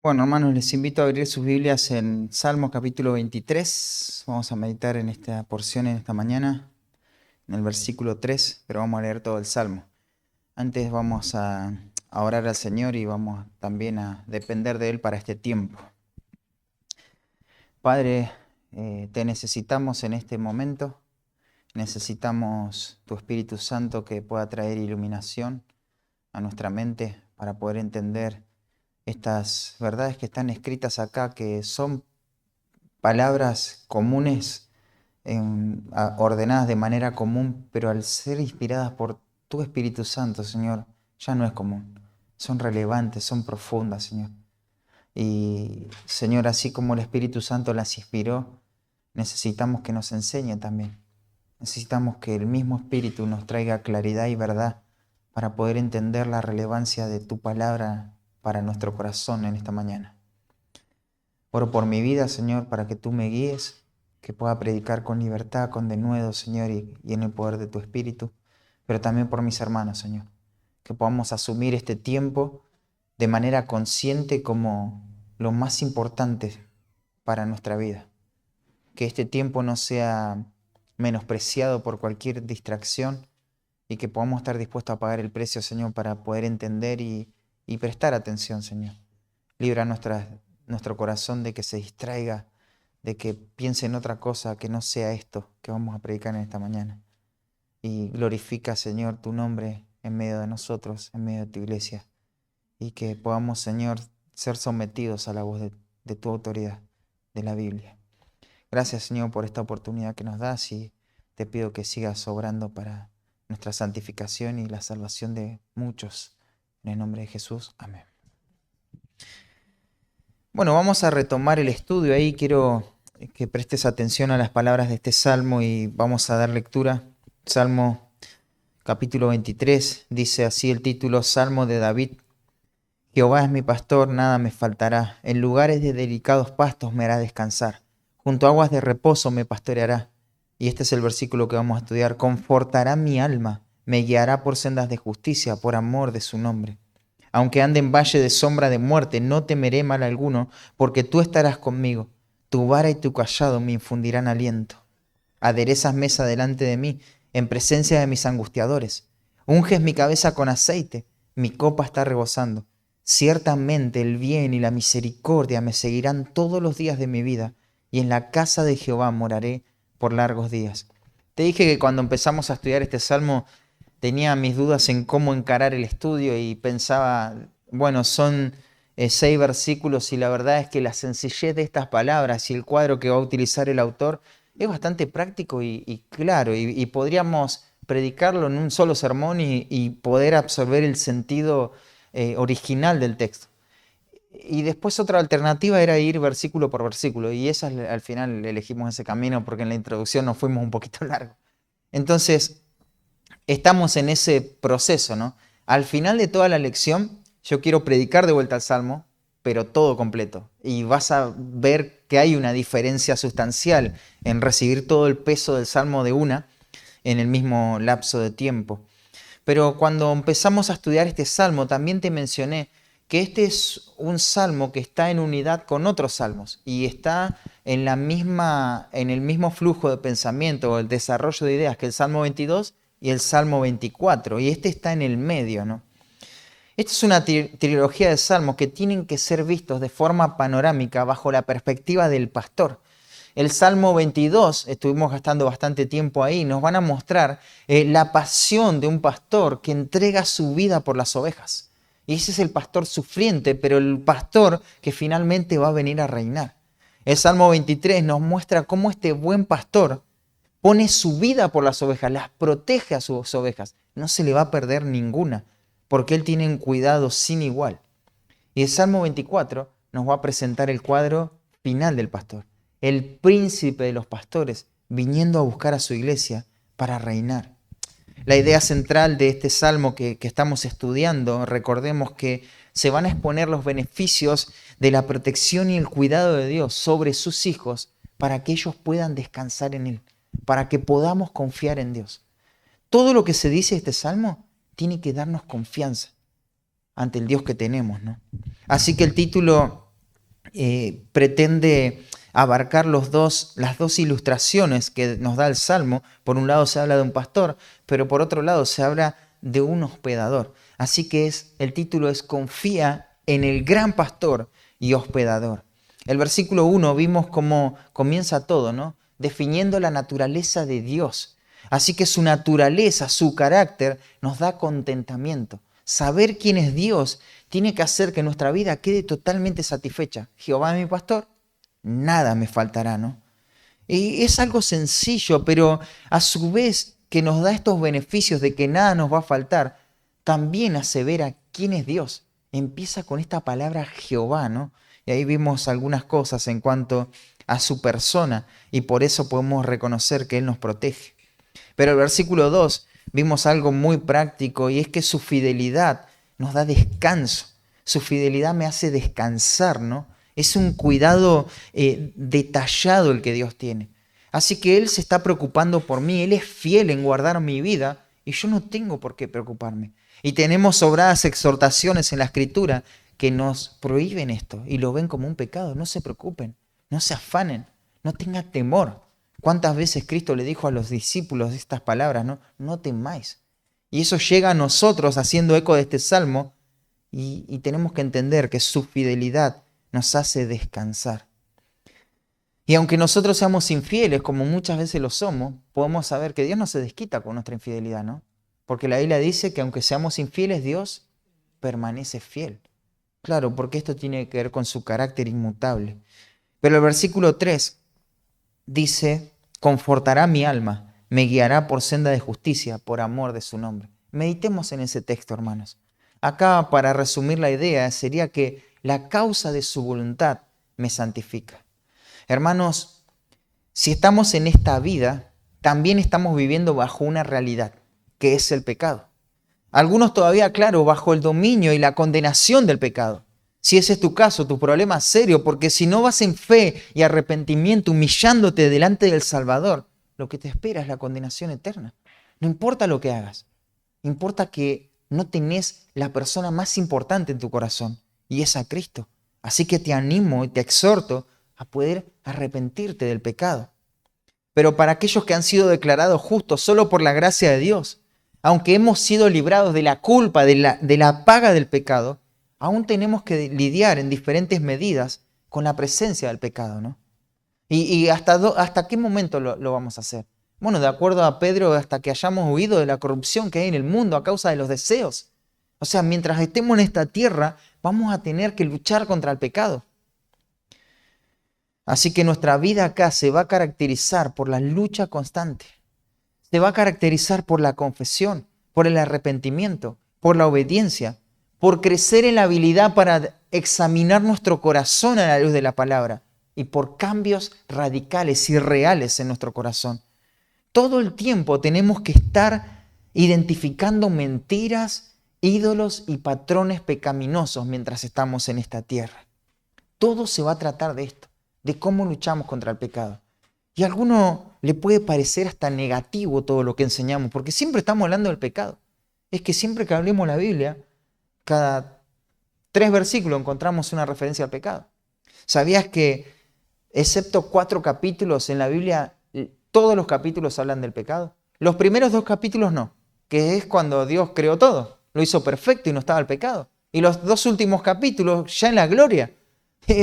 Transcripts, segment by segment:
Bueno, hermanos, les invito a abrir sus Biblias en Salmos capítulo 23. Vamos a meditar en esta porción en esta mañana, en el versículo 3, pero vamos a leer todo el Salmo. Antes vamos a orar al Señor y vamos también a depender de Él para este tiempo. Padre, te necesitamos en este momento. Necesitamos tu Espíritu Santo que pueda traer iluminación a nuestra mente para poder entender estas verdades que están escritas acá, que son palabras comunes, ordenadas de manera común, pero al ser inspiradas por tu Espíritu Santo, Señor, ya no es común. Son relevantes, son profundas, Señor. Y, Señor, así como el Espíritu Santo las inspiró, necesitamos que nos enseñe también. Necesitamos que el mismo Espíritu nos traiga claridad y verdad para poder entender la relevancia de tu palabra para nuestro corazón en esta mañana. Oro por mi vida, Señor, para que tú me guíes, que pueda predicar con libertad, con denuedo, Señor, y en el poder de tu Espíritu, pero también por mis hermanos, Señor, que podamos asumir este tiempo de manera consciente como lo más importante para nuestra vida. Que este tiempo no sea menospreciado por cualquier distracción y que podamos estar dispuestos a pagar el precio, Señor, para poder entender y prestar atención, Señor. Libra nuestro corazón de que se distraiga, de que piense en otra cosa que no sea esto que vamos a predicar en esta mañana. Y glorifica, Señor, tu nombre en medio de nosotros, en medio de tu iglesia. Y que podamos, Señor, ser sometidos a la voz de tu autoridad, de la Biblia. Gracias, Señor, por esta oportunidad que nos das y te pido que sigas obrando para nuestra santificación y la salvación de muchos. En el nombre de Jesús, amén. Bueno, vamos a retomar el estudio ahí. Quiero que prestes atención a las palabras de este salmo y vamos a dar lectura. Salmo capítulo 23, dice así el título: Salmo de David. Jehová es mi pastor, nada me faltará. En lugares de delicados pastos me hará descansar. Junto a aguas de reposo me pastoreará. Y este es el versículo que vamos a estudiar. Confortará mi alma, me guiará por sendas de justicia, por amor de su nombre. Aunque ande en valle de sombra de muerte, no temeré mal alguno, porque tú estarás conmigo. Tu vara y tu cayado me infundirán aliento. Aderezas mesa delante de mí, en presencia de mis angustiadores. Unges mi cabeza con aceite, mi copa está rebosando. Ciertamente el bien y la misericordia me seguirán todos los días de mi vida, y en la casa de Jehová moraré por largos días. Te dije que cuando empezamos a estudiar este salmo tenía mis dudas en cómo encarar el estudio y pensaba, bueno, son 6 versículos y la verdad es que la sencillez de estas palabras y el cuadro que va a utilizar el autor es bastante práctico y claro, y podríamos predicarlo en un solo sermón y poder absorber el sentido original del texto. Y después otra alternativa era ir versículo por versículo, y esa al final elegimos ese camino porque en la introducción nos fuimos un poquito largo. Entonces, estamos en ese proceso, ¿no? Al final de toda la lección, yo quiero predicar de vuelta al Salmo, pero todo completo. Y vas a ver que hay una diferencia sustancial en recibir todo el peso del Salmo de una en el mismo lapso de tiempo. Pero cuando empezamos a estudiar este salmo, también te mencioné que este es un salmo que está en unidad con otros salmos y está en el mismo flujo de pensamiento o el desarrollo de ideas que el Salmo 22 y el Salmo 24, y este está en el medio, ¿no? Esta es una trilogía de salmos que tienen que ser vistos de forma panorámica bajo la perspectiva del pastor. El Salmo 22, estuvimos gastando bastante tiempo ahí, nos van a mostrar la pasión de un pastor que entrega su vida por las ovejas. Y ese es el pastor sufriente, pero el pastor que finalmente va a venir a reinar. El Salmo 23 nos muestra cómo este buen pastor pone su vida por las ovejas, las protege a sus ovejas. No se le va a perder ninguna, porque él tiene un cuidado sin igual. Y el Salmo 24 nos va a presentar el cuadro final del pastor, el príncipe de los pastores, viniendo a buscar a su iglesia para reinar. La idea central de este salmo que estamos estudiando, recordemos que se van a exponer los beneficios de la protección y el cuidado de Dios sobre sus hijos para que ellos puedan descansar en Él, para que podamos confiar en Dios. Todo lo que se dice en este salmo tiene que darnos confianza ante el Dios que tenemos, ¿no? Así que el título pretende abarcar las dos ilustraciones que nos da el Salmo. Por un lado se habla de un pastor, pero por otro lado se habla de un hospedador. Así que el título es Confía en el gran pastor y hospedador. El versículo 1 vimos cómo comienza todo, ¿no? Definiendo la naturaleza de Dios. Así que su naturaleza, su carácter, nos da contentamiento. Saber quién es Dios tiene que hacer que nuestra vida quede totalmente satisfecha. Jehová es mi pastor, nada me faltará, ¿no? Y es algo sencillo, pero a su vez que nos da estos beneficios de que nada nos va a faltar, también asevera quién es Dios. Empieza con esta palabra Jehová, ¿no? Y ahí vimos algunas cosas en cuanto a su persona y por eso podemos reconocer que Él nos protege. Pero el versículo 2 vimos algo muy práctico y es que su fidelidad nos da descanso. Su fidelidad me hace descansar, ¿no? Es un cuidado detallado el que Dios tiene. Así que Él se está preocupando por mí, Él es fiel en guardar mi vida y yo no tengo por qué preocuparme. Y tenemos sobradas exhortaciones en la Escritura que nos prohíben esto y lo ven como un pecado. No se preocupen, no se afanen, no tengan temor. ¿Cuántas veces Cristo le dijo a los discípulos estas palabras, no? No temáis. Y eso llega a nosotros haciendo eco de este salmo y tenemos que entender que su fidelidad nos hace descansar. Y aunque nosotros seamos infieles, como muchas veces lo somos, podemos saber que Dios no se desquita con nuestra infidelidad, ¿no? Porque la Biblia dice que aunque seamos infieles, Dios permanece fiel. Claro, porque esto tiene que ver con su carácter inmutable. Pero el versículo 3 dice, confortará mi alma, me guiará por senda de justicia, por amor de su nombre. Meditemos en ese texto, hermanos. Acá, para resumir la idea, sería que la causa de su voluntad me santifica. Hermanos, si estamos en esta vida, también estamos viviendo bajo una realidad, que es el pecado. Algunos todavía, claro, bajo el dominio y la condenación del pecado. Si ese es tu caso, tu problema es serio, porque si no vas en fe y arrepentimiento, humillándote delante del Salvador, lo que te espera es la condenación eterna. No importa lo que hagas, importa que no tenés la persona más importante en tu corazón, y es a Cristo. Así que te animo y te exhorto a poder arrepentirte del pecado. Pero para aquellos que han sido declarados justos solo por la gracia de Dios, aunque hemos sido librados de la culpa, de la paga del pecado, aún tenemos que lidiar en diferentes medidas con la presencia del pecado, ¿no? ¿Y hasta qué momento lo vamos a hacer? Bueno, de acuerdo a Pedro, hasta que hayamos huido de la corrupción que hay en el mundo a causa de los deseos. O sea, mientras estemos en esta tierra, vamos a tener que luchar contra el pecado. Así que nuestra vida acá se va a caracterizar por la lucha constante. Se va a caracterizar por la confesión, por el arrepentimiento, por la obediencia, por crecer en la habilidad para examinar nuestro corazón a la luz de la palabra y por cambios radicales y reales en nuestro corazón. Todo el tiempo tenemos que estar identificando mentiras, ídolos y patrones pecaminosos mientras estamos en esta tierra. Todo se va a tratar de esto, de cómo luchamos contra el pecado. Y a alguno le puede parecer hasta negativo todo lo que enseñamos, porque siempre estamos hablando del pecado. Es que siempre que hablemos la Biblia, cada 3 versículos encontramos una referencia al pecado. ¿Sabías que, excepto 4 capítulos en la Biblia, todos los capítulos hablan del pecado? Los primeros 2 capítulos no, que es cuando Dios creó todo, lo hizo perfecto y no estaba el pecado. Y los 2 últimos capítulos ya en la gloria,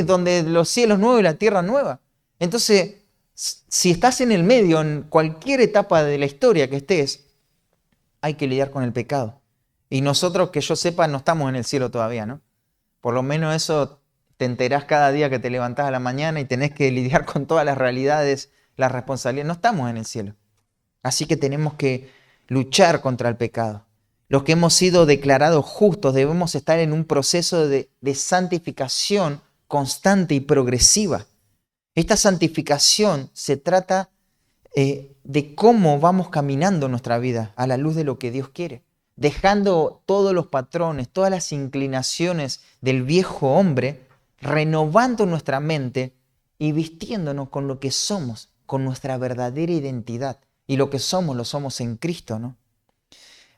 donde los cielos nuevos y la tierra nueva. Entonces, si estás en el medio, en cualquier etapa de la historia que estés, hay que lidiar con el pecado. Y nosotros, que yo sepa, no estamos en el cielo todavía, ¿no? Por lo menos eso te enterás cada día que te levantás a la mañana y tenés que lidiar con todas las realidades, las responsabilidades. No estamos en el cielo. Así que tenemos que luchar contra el pecado. Los que hemos sido declarados justos debemos estar en un proceso de santificación constante y progresiva. Esta santificación se trata de cómo vamos caminando nuestra vida a la luz de lo que Dios quiere, dejando todos los patrones, todas las inclinaciones del viejo hombre, renovando nuestra mente y vistiéndonos con lo que somos, con nuestra verdadera identidad. Y lo que somos, lo somos en Cristo, ¿no?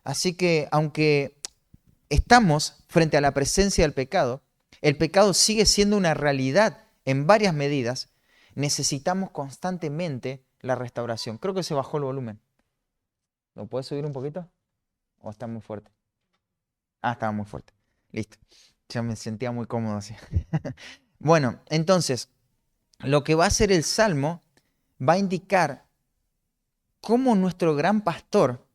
Así que, aunque estamos frente a la presencia del pecado, el pecado sigue siendo una realidad en varias medidas, necesitamos constantemente la restauración. Creo que se bajó el volumen. ¿Lo puedes subir un poquito? ¿O está muy fuerte? Ah, estaba muy fuerte. Listo. Ya me sentía muy cómodo así. Bueno, entonces, lo que va a hacer el Salmo va a indicar cómo nuestro gran pastor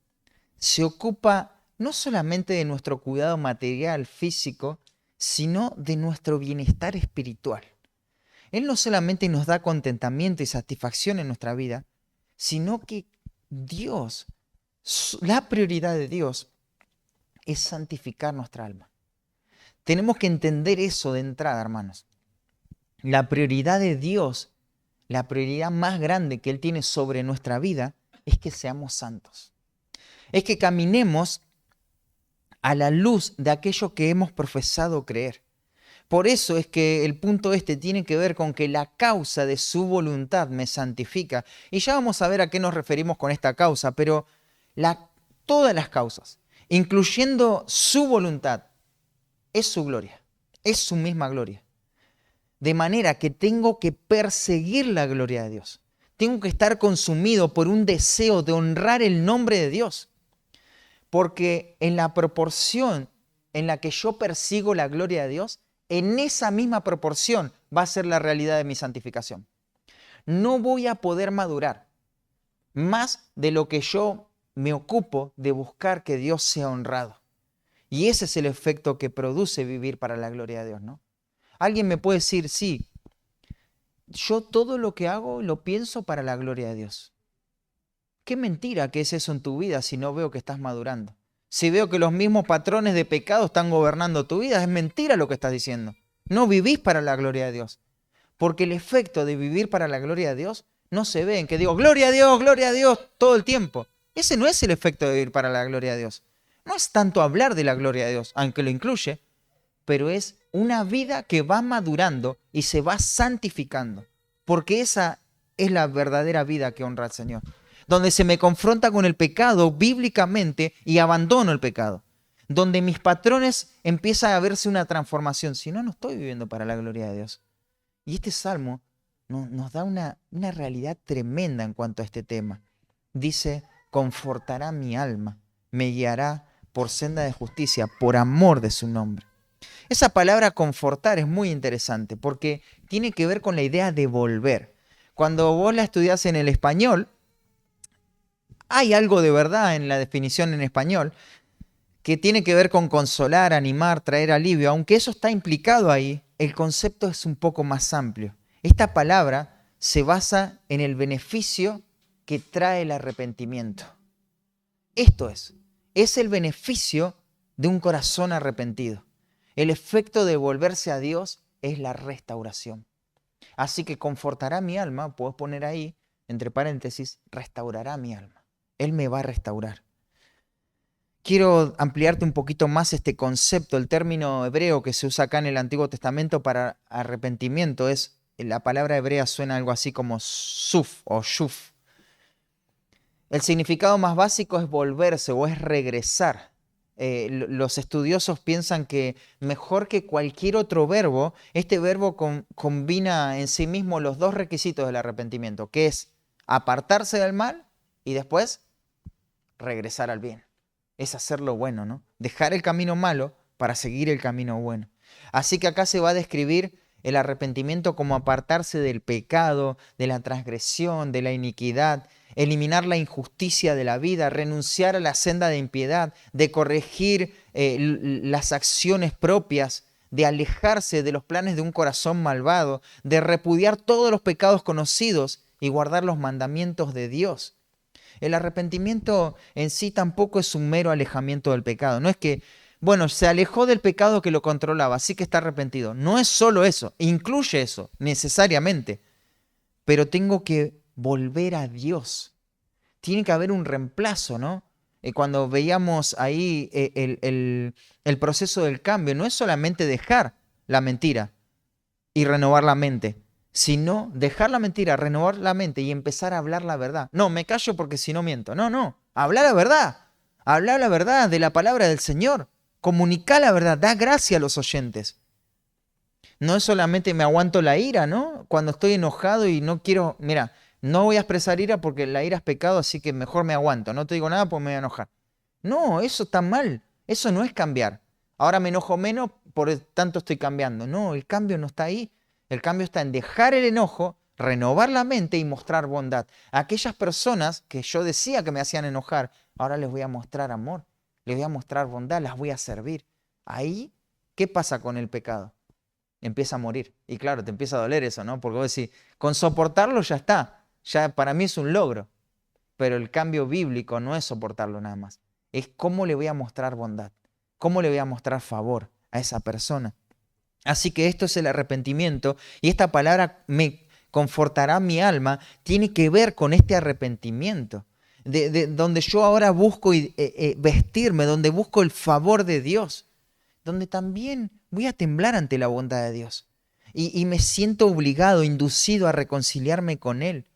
se ocupa no solamente de nuestro cuidado material, físico, sino de nuestro bienestar espiritual. Él no solamente nos da contentamiento y satisfacción en nuestra vida, sino que Dios, la prioridad de Dios es santificar nuestra alma. Tenemos que entender eso de entrada, hermanos. La prioridad de Dios, la prioridad más grande que Él tiene sobre nuestra vida, es que seamos santos. Es que caminemos a la luz de aquello que hemos profesado creer. Por eso es que el punto este tiene que ver con que la causa de su voluntad me santifica. Y ya vamos a ver a qué nos referimos con esta causa, pero todas las causas, incluyendo su voluntad, es su gloria, es su misma gloria. De manera que tengo que perseguir la gloria de Dios. Tengo que estar consumido por un deseo de honrar el nombre de Dios. Porque en la proporción en la que yo persigo la gloria de Dios, en esa misma proporción va a ser la realidad de mi santificación. No voy a poder madurar más de lo que yo me ocupo de buscar que Dios sea honrado. Y ese es el efecto que produce vivir para la gloria de Dios, ¿no? Alguien me puede decir, sí, yo todo lo que hago lo pienso para la gloria de Dios. Qué mentira que es eso en tu vida si no veo que estás madurando. Si veo que los mismos patrones de pecado están gobernando tu vida, es mentira lo que estás diciendo. No vivís para la gloria de Dios. Porque el efecto de vivir para la gloria de Dios no se ve en que digo, gloria a Dios todo el tiempo. Ese no es el efecto de vivir para la gloria de Dios. No es tanto hablar de la gloria de Dios, aunque lo incluye, pero es una vida que va madurando y se va santificando. Porque esa es la verdadera vida que honra al Señor. Donde se me confronta con el pecado bíblicamente y abandono el pecado. Donde mis patrones empieza a verse una transformación. Si no, no estoy viviendo para la gloria de Dios. Y este salmo nos da una realidad tremenda en cuanto a este tema. Dice, confortará mi alma, me guiará por senda de justicia, por amor de su nombre. Esa palabra confortar es muy interesante porque tiene que ver con la idea de volver. Cuando vos la estudiás en el español, hay algo de verdad en la definición en español que tiene que ver con consolar, animar, traer alivio. Aunque eso está implicado ahí, el concepto es un poco más amplio. Esta palabra se basa en el beneficio que trae el arrepentimiento. Esto es el beneficio de un corazón arrepentido. El efecto de volverse a Dios es la restauración. Así que confortará mi alma, puedes poner ahí, entre paréntesis, restaurará mi alma. Él me va a restaurar. Quiero ampliarte un poquito más este concepto. El término hebreo que se usa acá en el Antiguo Testamento para arrepentimiento es, la palabra hebrea suena algo así como suf o shuf. El significado más básico es volverse o es regresar. Los estudiosos piensan que mejor que cualquier otro verbo, este verbo combina en sí mismo los dos requisitos del arrepentimiento, que es apartarse del mal y después regresar al bien. Es hacer lo bueno, ¿no? Dejar el camino malo para seguir el camino bueno. Así que acá se va a describir el arrepentimiento como apartarse del pecado, de la transgresión, de la iniquidad, eliminar la injusticia de la vida, renunciar a la senda de impiedad, de corregir las acciones propias, de alejarse de los planes de un corazón malvado, de repudiar todos los pecados conocidos y guardar los mandamientos de Dios. El arrepentimiento en sí tampoco es un mero alejamiento del pecado. No es que, bueno, se alejó del pecado que lo controlaba, así que está arrepentido. No es solo eso, incluye eso, necesariamente. Pero tengo que volver a Dios. Tiene que haber un reemplazo, ¿no? Cuando veíamos ahí el proceso del cambio, no es solamente dejar la mentira y renovar la mente, sino dejar la mentira, renovar la mente y empezar a hablar la verdad. No, me callo porque si no miento. No, hablar la verdad de la palabra del Señor. Comunicar la verdad, da gracia a los oyentes. No es solamente me aguanto la ira, ¿no? Cuando estoy enojado y no quiero, mira, no voy a expresar ira porque la ira es pecado, así que mejor me aguanto. No te digo nada porque me voy a enojar. No, eso está mal. Eso no es cambiar. Ahora me enojo menos, por tanto estoy cambiando. No, el cambio no está ahí. El cambio está en dejar el enojo, renovar la mente y mostrar bondad. A aquellas personas que yo decía que me hacían enojar, ahora les voy a mostrar amor, les voy a mostrar bondad, las voy a servir. Ahí, ¿qué pasa con el pecado? Empieza a morir. Y claro, te empieza a doler eso, ¿no? Porque vos decís, con soportarlo ya está. Ya para mí es un logro. Pero el cambio bíblico no es soportarlo nada más. Es cómo le voy a mostrar bondad. Cómo le voy a mostrar favor a esa persona. Así que esto es el arrepentimiento. Y esta palabra me confortará mi alma. Tiene que ver con este arrepentimiento. Donde yo ahora busco vestirme, donde busco el favor de Dios. Donde también voy a temblar ante la bondad de Dios. Y me siento obligado, inducido a reconciliarme con Él.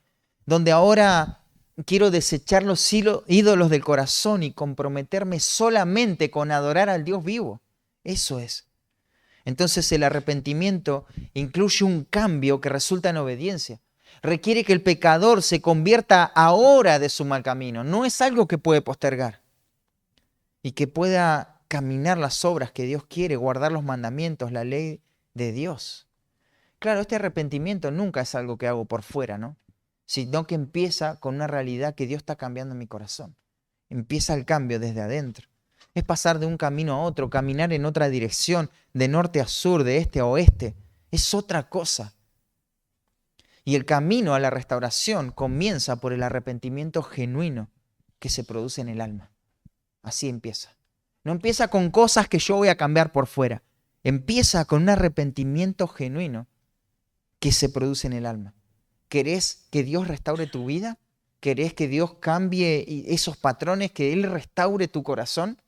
Donde ahora quiero desechar los ídolos del corazón y comprometerme solamente con adorar al Dios vivo. Eso es. Entonces el arrepentimiento incluye un cambio que resulta en obediencia. Requiere que el pecador se convierta ahora de su mal camino. No es algo que puede postergar. Y que pueda caminar las obras que Dios quiere, guardar los mandamientos, la ley de Dios. Claro, este arrepentimiento nunca es algo que hago por fuera, ¿no? Sino que empieza con una realidad que Dios está cambiando en mi corazón. Empieza el cambio desde adentro. Es pasar de un camino a otro, caminar en otra dirección, de norte a sur, de este a oeste. Es otra cosa. Y el camino a la restauración comienza por el arrepentimiento genuino que se produce en el alma. Así empieza. No empieza con cosas que yo voy a cambiar por fuera. Empieza con un arrepentimiento genuino que se produce en el alma. ¿Querés que Dios restaure tu vida? ¿Querés que Dios cambie esos patrones, que Él restaure tu corazón?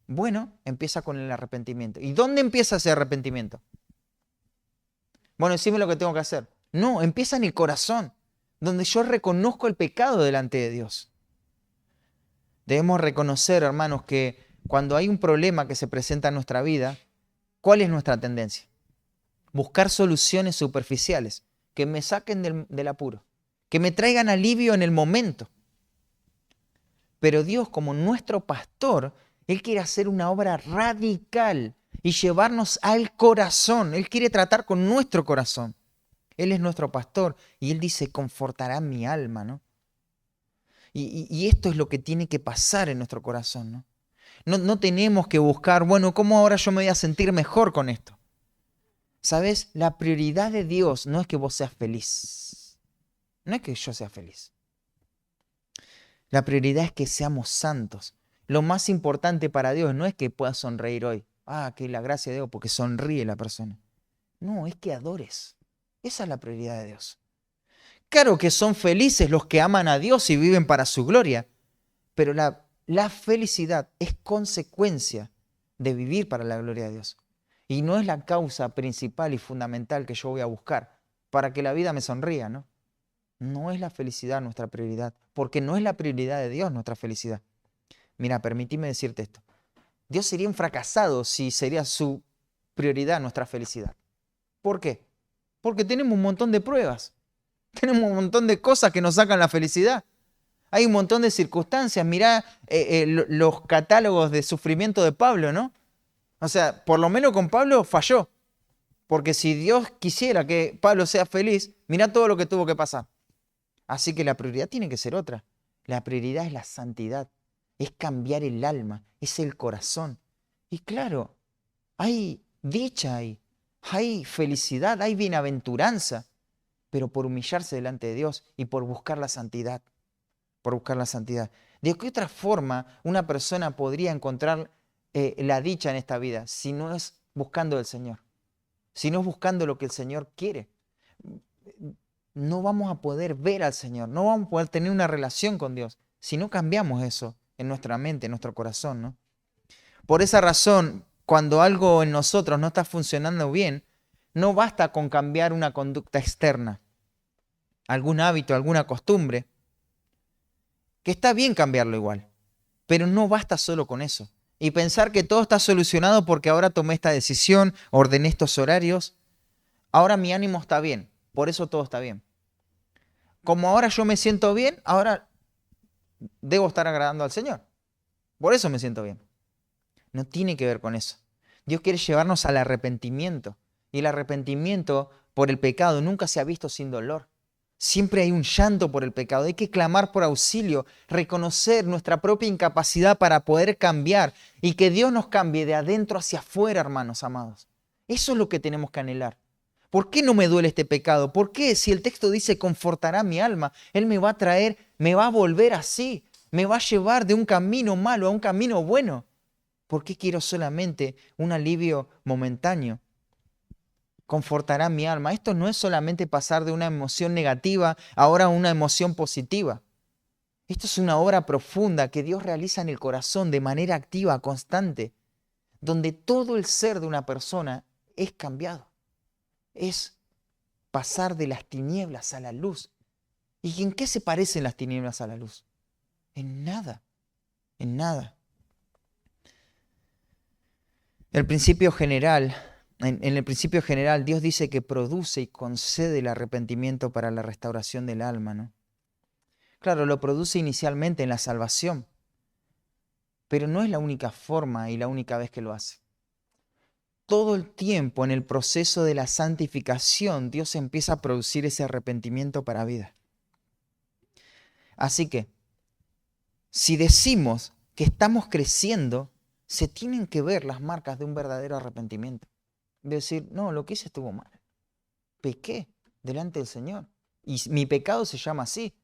Bueno, empieza con el arrepentimiento. ¿Y dónde empieza ese arrepentimiento? Bueno, decime lo que tengo que hacer. No, empieza en el corazón, donde yo reconozco el pecado delante de Dios. Debemos reconocer, hermanos, que cuando hay un problema que se presenta en nuestra vida, ¿cuál es nuestra tendencia? Buscar soluciones superficiales que me saquen del apuro, que me traigan alivio en el momento. Pero Dios, como nuestro pastor, Él quiere hacer una obra radical y llevarnos al corazón. Él quiere tratar con nuestro corazón. Él es nuestro pastor y Él dice, confortará mi alma, ¿no? Y esto es lo que tiene que pasar en nuestro corazón, ¿no? No tenemos que buscar, bueno, ¿cómo ahora yo me voy a sentir mejor con esto? ¿Sabes? La prioridad de Dios no es que vos seas feliz. No es que yo sea feliz. La prioridad es que seamos santos. Lo más importante para Dios no es que puedas sonreír hoy. Ah, que la gracia de Dios, porque sonríe la persona. No, es que adores. Esa es la prioridad de Dios. Claro que son felices los que aman a Dios y viven para su gloria, pero la felicidad es consecuencia de vivir para la gloria de Dios. Y no es la causa principal y fundamental que yo voy a buscar para que la vida me sonría, ¿no? No es la felicidad nuestra prioridad, porque no es la prioridad de Dios nuestra felicidad. Mira, permíteme decirte esto. Dios sería un fracasado si sería su prioridad nuestra felicidad. ¿Por qué? Porque tenemos un montón de pruebas. Tenemos un montón de cosas que nos sacan la felicidad. Hay un montón de circunstancias. Mirá los catálogos de sufrimiento de Pablo, ¿no? O sea, por lo menos con Pablo falló. Porque si Dios quisiera que Pablo sea feliz, mirá todo lo que tuvo que pasar. Así que la prioridad tiene que ser otra. La prioridad es la santidad. Es cambiar el alma. Es el corazón. Y claro, hay dicha ahí. Hay felicidad, hay bienaventuranza. Pero por humillarse delante de Dios y por buscar la santidad. Por buscar la santidad. ¿De qué otra forma una persona podría encontrar la dicha en esta vida si no es buscando al Señor? Si no es buscando lo que el Señor quiere. No vamos a poder ver al Señor, no vamos a poder tener una relación con Dios si no cambiamos eso en nuestra mente, en nuestro corazón, ¿no? Por esa razón, cuando algo en nosotros no está funcionando bien, no basta con cambiar una conducta externa, algún hábito, alguna costumbre, que está bien cambiarlo igual, pero no basta solo con eso. Y pensar que todo está solucionado porque ahora tomé esta decisión, ordené estos horarios. ahora mi ánimo está bien, por eso todo está bien. Como ahora yo me siento bien, ahora debo estar agradando al Señor. Por eso me siento bien. No tiene que ver con eso. Dios quiere llevarnos al arrepentimiento. Y el arrepentimiento por el pecado nunca se ha visto sin dolor. Siempre hay un llanto por el pecado. Hay que clamar por auxilio, reconocer nuestra propia incapacidad para poder cambiar y que Dios nos cambie de adentro hacia afuera, hermanos amados. Eso es lo que tenemos que anhelar. ¿Por qué no me duele este pecado? ¿Por qué si el texto dice confortará mi alma? Él me va a traer, me va a volver así, me va a llevar de un camino malo a un camino bueno. ¿Por qué quiero solamente un alivio momentáneo? Confortará mi alma. Esto no es solamente pasar de una emoción negativa ahora a una emoción positiva. Esto es una obra profunda que Dios realiza en el corazón de manera activa, constante, donde todo el ser de una persona es cambiado. Es pasar de las tinieblas a la luz. ¿Y en qué se parecen las tinieblas a la luz? En nada, en nada. El principio general, en el principio general, Dios dice que produce y concede el arrepentimiento para la restauración del alma, ¿no? Claro, lo produce inicialmente en la salvación, pero no es la única forma y la única vez que lo hace. Todo el tiempo en el proceso de la santificación, Dios empieza a producir ese arrepentimiento para vida. Así que, si decimos que estamos creciendo, se tienen que ver las marcas de un verdadero arrepentimiento. De decir, no, lo que hice estuvo mal. Pequé delante del Señor. Y mi pecado se llama así.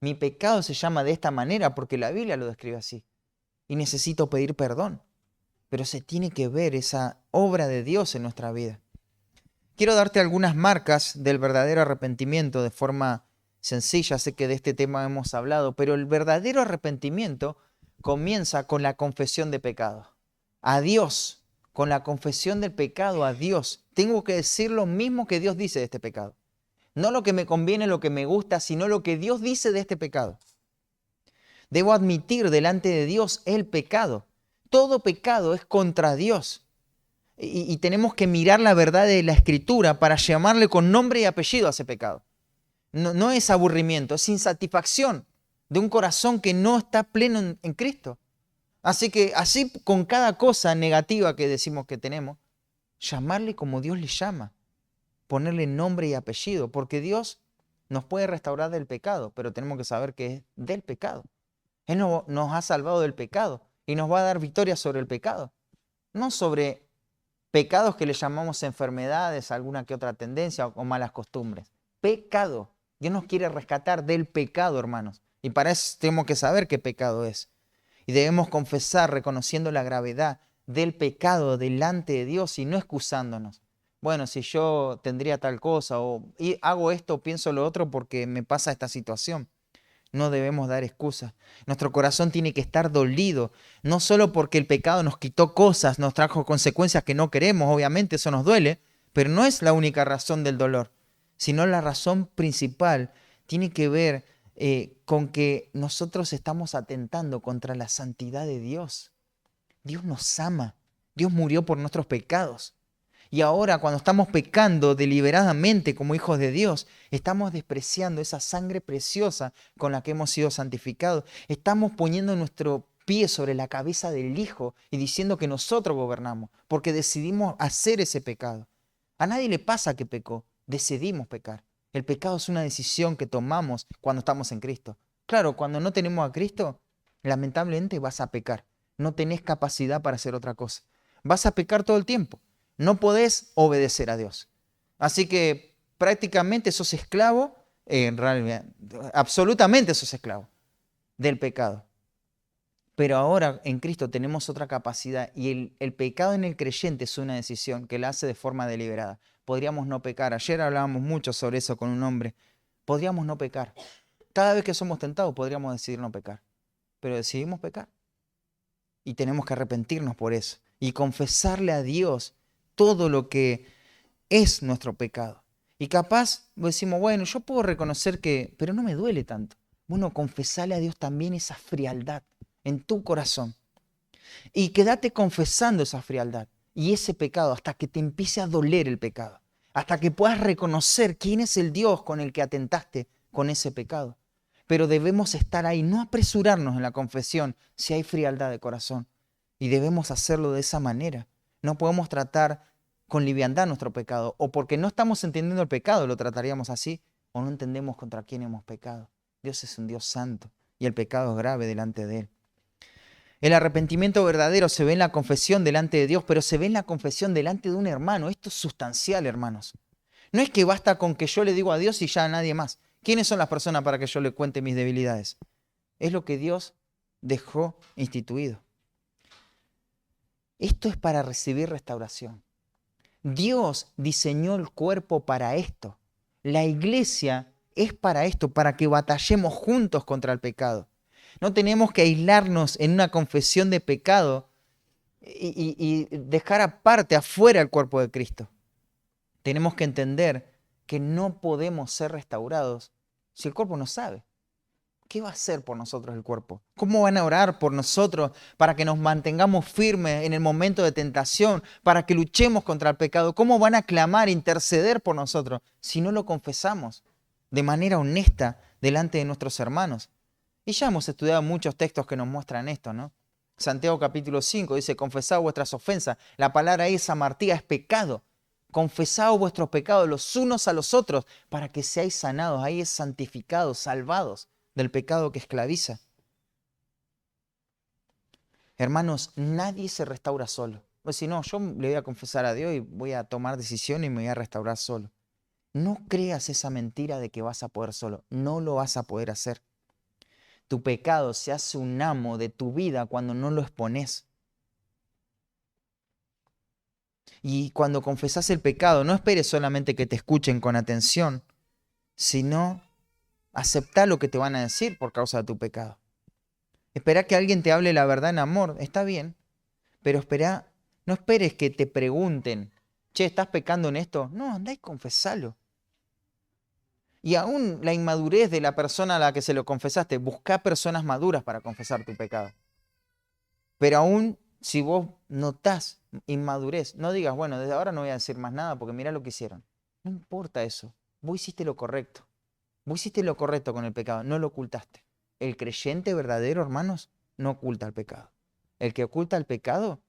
Mi pecado se llama de esta manera porque la Biblia lo describe así. Y necesito pedir perdón. Pero se tiene que ver esa obra de Dios en nuestra vida. Quiero darte algunas marcas del verdadero arrepentimiento de forma sencilla. Sé que de este tema hemos hablado, pero el verdadero arrepentimiento comienza con la confesión de pecado. A Dios, con la confesión del pecado a Dios. Tengo que decir lo mismo que Dios dice de este pecado. No lo que me conviene, lo que me gusta, sino lo que Dios dice de este pecado. Debo admitir delante de Dios el pecado. Todo pecado es contra Dios. Y tenemos que mirar la verdad de la Escritura para llamarle con nombre y apellido a ese pecado. No es aburrimiento, es insatisfacción de un corazón que no está pleno en Cristo. Así que así con cada cosa negativa que decimos que tenemos, llamarle como Dios le llama, ponerle nombre y apellido, porque Dios nos puede restaurar del pecado, pero tenemos que saber que es del pecado. Él nos ha salvado del pecado y nos va a dar victoria sobre el pecado, no sobre pecados que le llamamos enfermedades, alguna que otra tendencia o malas costumbres. Pecado. Dios nos quiere rescatar del pecado, hermanos. Y para eso tenemos que saber qué pecado es. Y debemos confesar reconociendo la gravedad del pecado delante de Dios y no excusándonos. Bueno, si yo tendría tal cosa o hago esto o pienso lo otro porque me pasa esta situación. No debemos dar excusas. Nuestro corazón tiene que estar dolido, no solo porque el pecado nos quitó cosas, nos trajo consecuencias que no queremos, obviamente eso nos duele, pero no es la única razón del dolor, sino la razón principal tiene que ver con que nosotros estamos atentando contra la santidad de Dios. Dios nos ama, Dios murió por nuestros pecados. Y ahora cuando estamos pecando deliberadamente como hijos de Dios, estamos despreciando esa sangre preciosa con la que hemos sido santificados. Estamos poniendo nuestro pie sobre la cabeza del Hijo y diciendo que nosotros gobernamos, porque decidimos hacer ese pecado. A nadie le pasa que pecó, decidimos pecar. El pecado es una decisión que tomamos cuando estamos en Cristo. Claro, cuando no tenemos a Cristo, lamentablemente vas a pecar. No tenés capacidad para hacer otra cosa. Vas a pecar todo el tiempo. No podés obedecer a Dios. Así que prácticamente sos esclavo, en realidad, absolutamente sos esclavo del pecado. Pero ahora en Cristo tenemos otra capacidad y el pecado en el creyente es una decisión que la hace de forma deliberada. Podríamos no pecar. Ayer hablábamos mucho sobre eso con un hombre. Podríamos no pecar. Cada vez que somos tentados podríamos decidir no pecar. Pero decidimos pecar. Y tenemos que arrepentirnos por eso. Y confesarle a Dios todo lo que es nuestro pecado. Y capaz decimos, bueno, yo puedo reconocer que, pero no me duele tanto. Bueno, confesarle a Dios también esa frialdad en tu corazón. Y quédate confesando esa frialdad y ese pecado hasta que te empiece a doler el pecado. hasta que puedas reconocer quién es el Dios con el que atentaste con ese pecado. Pero debemos estar ahí, no apresurarnos en la confesión si hay frialdad de corazón. Y debemos hacerlo de esa manera. No podemos tratar con liviandad nuestro pecado, o porque no estamos entendiendo el pecado lo trataríamos así, o no entendemos contra quién hemos pecado. Dios es un Dios santo y el pecado es grave delante de Él. El arrepentimiento verdadero se ve en la confesión delante de Dios, pero se ve en la confesión delante de un hermano. Esto es sustancial, hermanos. No es que basta con que yo le digo a Dios y ya a nadie más. ¿Quiénes son las personas para que yo le cuente mis debilidades? Es lo que Dios dejó instituido. Esto es para recibir restauración. Dios diseñó el cuerpo para esto. La iglesia es para esto, para que batallemos juntos contra el pecado. No tenemos que aislarnos en una confesión de pecado y dejar aparte, afuera el cuerpo de Cristo. Tenemos que entender que no podemos ser restaurados si el cuerpo no sabe. ¿Qué va a hacer por nosotros el cuerpo? ¿Cómo van a orar por nosotros para que nos mantengamos firmes en el momento de tentación, para que luchemos contra el pecado? ¿Cómo van a clamar, interceder por nosotros si no lo confesamos de manera honesta delante de nuestros hermanos? Y ya hemos estudiado muchos textos que nos muestran esto, ¿no? Santiago capítulo 5 dice, confesad vuestras ofensas. La palabra ahí es amartía, es pecado. Confesad vuestros pecados los unos a los otros para que seáis sanados. Ahí es santificados, salvados del pecado que esclaviza. Hermanos, nadie se restaura solo. Pues si no, yo le voy a confesar a Dios y voy a tomar decisiones y me voy a restaurar solo. No creas esa mentira de que vas a poder solo. No lo vas a poder hacer. Tu pecado se hace un amo de tu vida cuando no lo expones. Y cuando confesas el pecado, no esperes solamente que te escuchen con atención, sino acepta lo que te van a decir por causa de tu pecado. Espera que alguien te hable la verdad en amor, está bien, pero no esperes que te pregunten, che, ¿estás pecando en esto? No, andá y confesalo. Y aún la inmadurez de la persona a la que se lo confesaste, busca personas maduras para confesar tu pecado. Pero aún si vos notás inmadurez, no digas, bueno, desde ahora no voy a decir más nada porque mirá lo que hicieron. No importa eso, vos hiciste lo correcto. Vos hiciste lo correcto con el pecado, no lo ocultaste. El creyente verdadero, hermanos, no oculta el pecado. El que oculta el pecado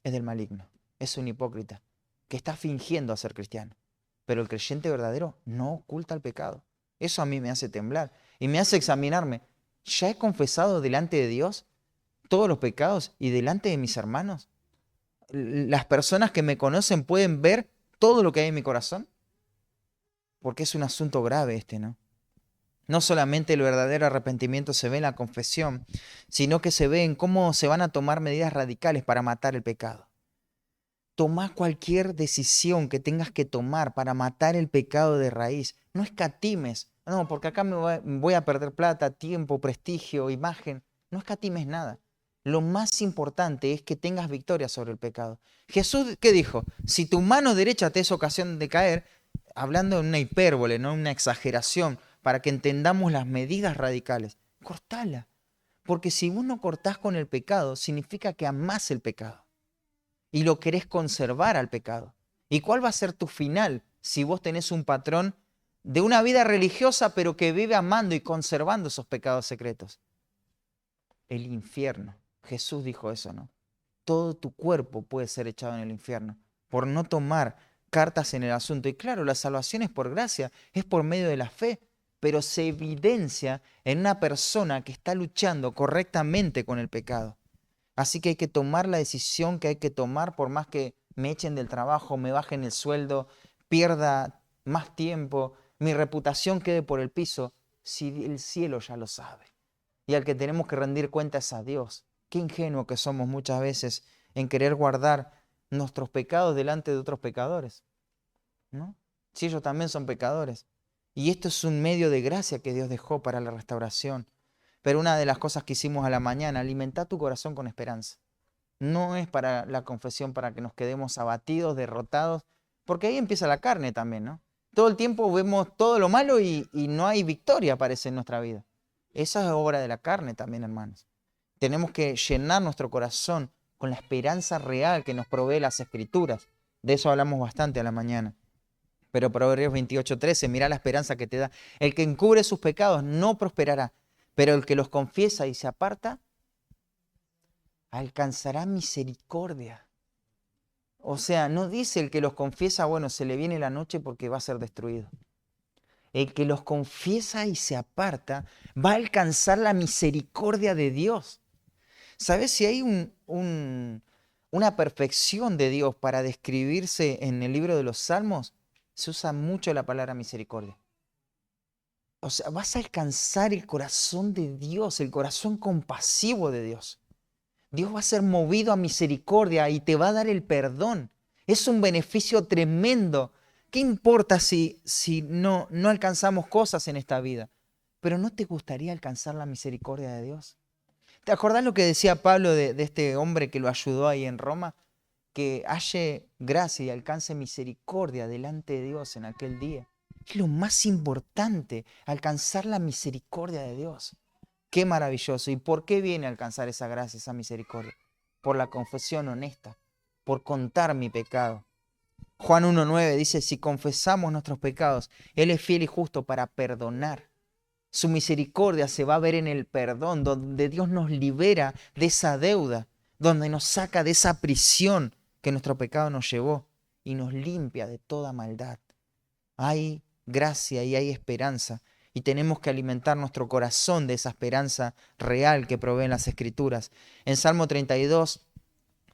es del maligno, es un hipócrita, que está fingiendo ser cristiano. Pero el creyente verdadero no oculta el pecado. Eso a mí me hace temblar y me hace examinarme. ¿Ya he confesado delante de Dios todos los pecados y delante de mis hermanos? ¿Las personas que me conocen pueden ver todo lo que hay en mi corazón? Porque es un asunto grave este, ¿no? No solamente el verdadero arrepentimiento se ve en la confesión, sino que se ve en cómo se van a tomar medidas radicales para matar el pecado. Toma cualquier decisión que tengas que tomar para matar el pecado de raíz. No escatimes. No, porque acá voy a perder plata, tiempo, prestigio, imagen. No escatimes nada. Lo más importante es que tengas victoria sobre el pecado. Jesús, ¿qué dijo? Si tu mano derecha te es ocasión de caer, hablando en una hipérbole, no una exageración, para que entendamos las medidas radicales, cortala. Porque si vos no cortás con el pecado, significa que amás el pecado y lo querés conservar al pecado. ¿Y cuál va a ser tu final si vos tenés un patrón de una vida religiosa pero que vive amando y conservando esos pecados secretos? El infierno. Jesús dijo eso, ¿no? Todo tu cuerpo puede ser echado en el infierno por no tomar cartas en el asunto. Y claro, la salvación es por gracia, es por medio de la fe, pero se evidencia en una persona que está luchando correctamente con el pecado. Así que hay que tomar la decisión que hay que tomar, por más que me echen del trabajo, me bajen el sueldo, pierda más tiempo, mi reputación quede por el piso, si el cielo ya lo sabe. Y al que tenemos que rendir cuentas es a Dios. Qué ingenuo que somos muchas veces en querer guardar nuestros pecados delante de otros pecadores, ¿no? Si ellos también son pecadores. Y esto es un medio de gracia que Dios dejó para la restauración. Pero una de las cosas que hicimos a la mañana, alimentar tu corazón con esperanza. No es para la confesión para que nos quedemos abatidos, derrotados, porque ahí empieza la carne también, ¿no? Todo el tiempo vemos todo lo malo y no hay victoria, parece, en nuestra vida. Esa es obra de la carne también, hermanos. Tenemos que llenar nuestro corazón con la esperanza real que nos provee las Escrituras. De eso hablamos bastante a la mañana. Pero Proverbios 28:13, mira la esperanza que te da. El que encubre sus pecados no prosperará, pero el que los confiesa y se aparta, alcanzará misericordia. O sea, no dice el que los confiesa, bueno, se le viene la noche porque va a ser destruido. El que los confiesa y se aparta va a alcanzar la misericordia de Dios. ¿Sabes si hay una perfección de Dios para describirse en el libro de los Salmos? Se usa mucho la palabra misericordia. O sea, vas a alcanzar el corazón de Dios, el corazón compasivo de Dios. Dios va a ser movido a misericordia y te va a dar el perdón. Es un beneficio tremendo. ¿Qué importa si no alcanzamos cosas en esta vida? Pero ¿no te gustaría alcanzar la misericordia de Dios? ¿Te acordás lo que decía Pablo de este hombre que lo ayudó ahí en Roma? Que halle gracia y alcance misericordia delante de Dios en aquel día. Es lo más importante, alcanzar la misericordia de Dios. Qué maravilloso. ¿Y por qué viene a alcanzar esa gracia, esa misericordia? Por la confesión honesta, por contar mi pecado. Juan 1:9 dice, si confesamos nuestros pecados, Él es fiel y justo para perdonar. Su misericordia se va a ver en el perdón, donde Dios nos libera de esa deuda, donde nos saca de esa prisión que nuestro pecado nos llevó y nos limpia de toda maldad. Hay gracia y hay esperanza y tenemos que alimentar nuestro corazón de esa esperanza real que proveen las Escrituras. En Salmo 32,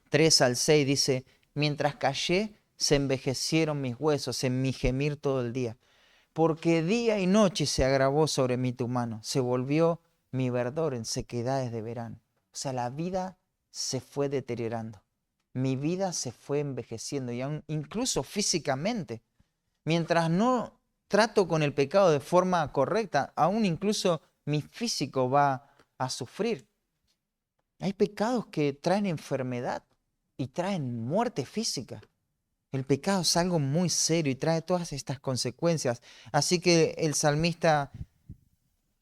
3 al 6 dice, mientras callé, se envejecieron mis huesos en mi gemir todo el día, porque día y noche se agravó sobre mí tu mano, se volvió mi verdor en sequedades de verano. O sea, la vida se fue deteriorando, mi vida se fue envejeciendo y aún incluso físicamente. Mientras no trato con el pecado de forma correcta, aún incluso mi físico va a sufrir. Hay pecados que traen enfermedad y traen muerte física. El pecado es algo muy serio y trae todas estas consecuencias. Así que el salmista,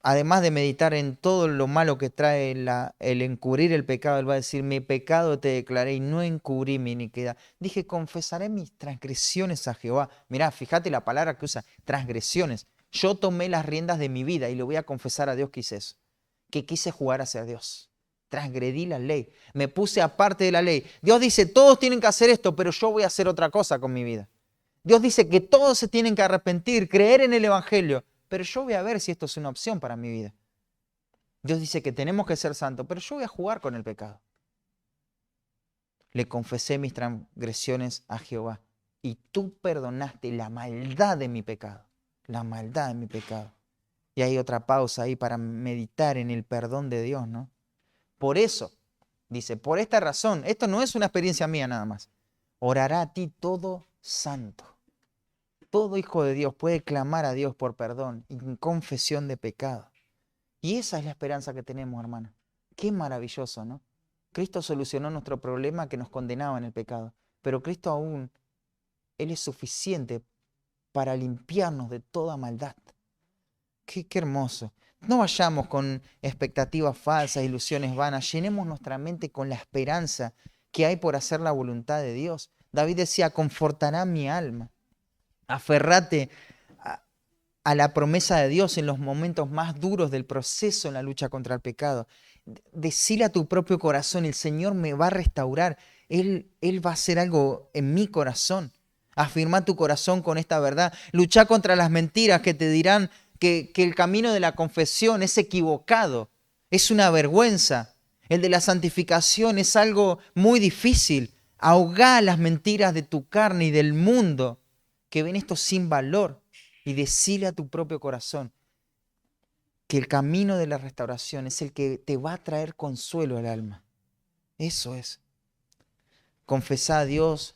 además de meditar en todo lo malo que trae el encubrir el pecado, él va a decir, mi pecado te declaré y no encubrí mi iniquidad. Dije, confesaré mis transgresiones a Jehová. Mirá, fíjate la palabra que usa, transgresiones. Yo tomé las riendas de mi vida y le voy a confesar a Dios que hice eso, que quise jugar hacia Dios. Transgredí la ley, me puse aparte de la ley. Dios dice, todos tienen que hacer esto, pero yo voy a hacer otra cosa con mi vida. Dios dice que todos se tienen que arrepentir, creer en el Evangelio, pero yo voy a ver si esto es una opción para mi vida. Dios dice que tenemos que ser santos, pero yo voy a jugar con el pecado. Le confesé mis transgresiones a Jehová y tú perdonaste la maldad de mi pecado, la maldad de mi pecado. Y hay otra pausa ahí para meditar en el perdón de Dios, ¿no? Por eso, dice, por esta razón, esto no es una experiencia mía nada más, orará a ti todo santo. Todo hijo de Dios puede clamar a Dios por perdón y confesión de pecado. Y esa es la esperanza que tenemos, hermano. Qué maravilloso, ¿no? Cristo solucionó nuestro problema que nos condenaba en el pecado, pero Cristo aún, Él es suficiente para limpiarnos de toda maldad. Qué hermoso. No vayamos con expectativas falsas, ilusiones vanas. Llenemos nuestra mente con la esperanza que hay por hacer la voluntad de Dios. David decía, confortará mi alma. Aferrate a la promesa de Dios en los momentos más duros del proceso en la lucha contra el pecado. Decile a tu propio corazón, el Señor me va a restaurar. Él va a hacer algo en mi corazón. Afirma tu corazón con esta verdad. Lucha contra las mentiras que te dirán que el camino de la confesión es equivocado, es una vergüenza. El de la santificación es algo muy difícil. Ahogá las mentiras de tu carne y del mundo que ven esto sin valor y decile a tu propio corazón que el camino de la restauración es el que te va a traer consuelo al alma. Eso es. Confesá a Dios,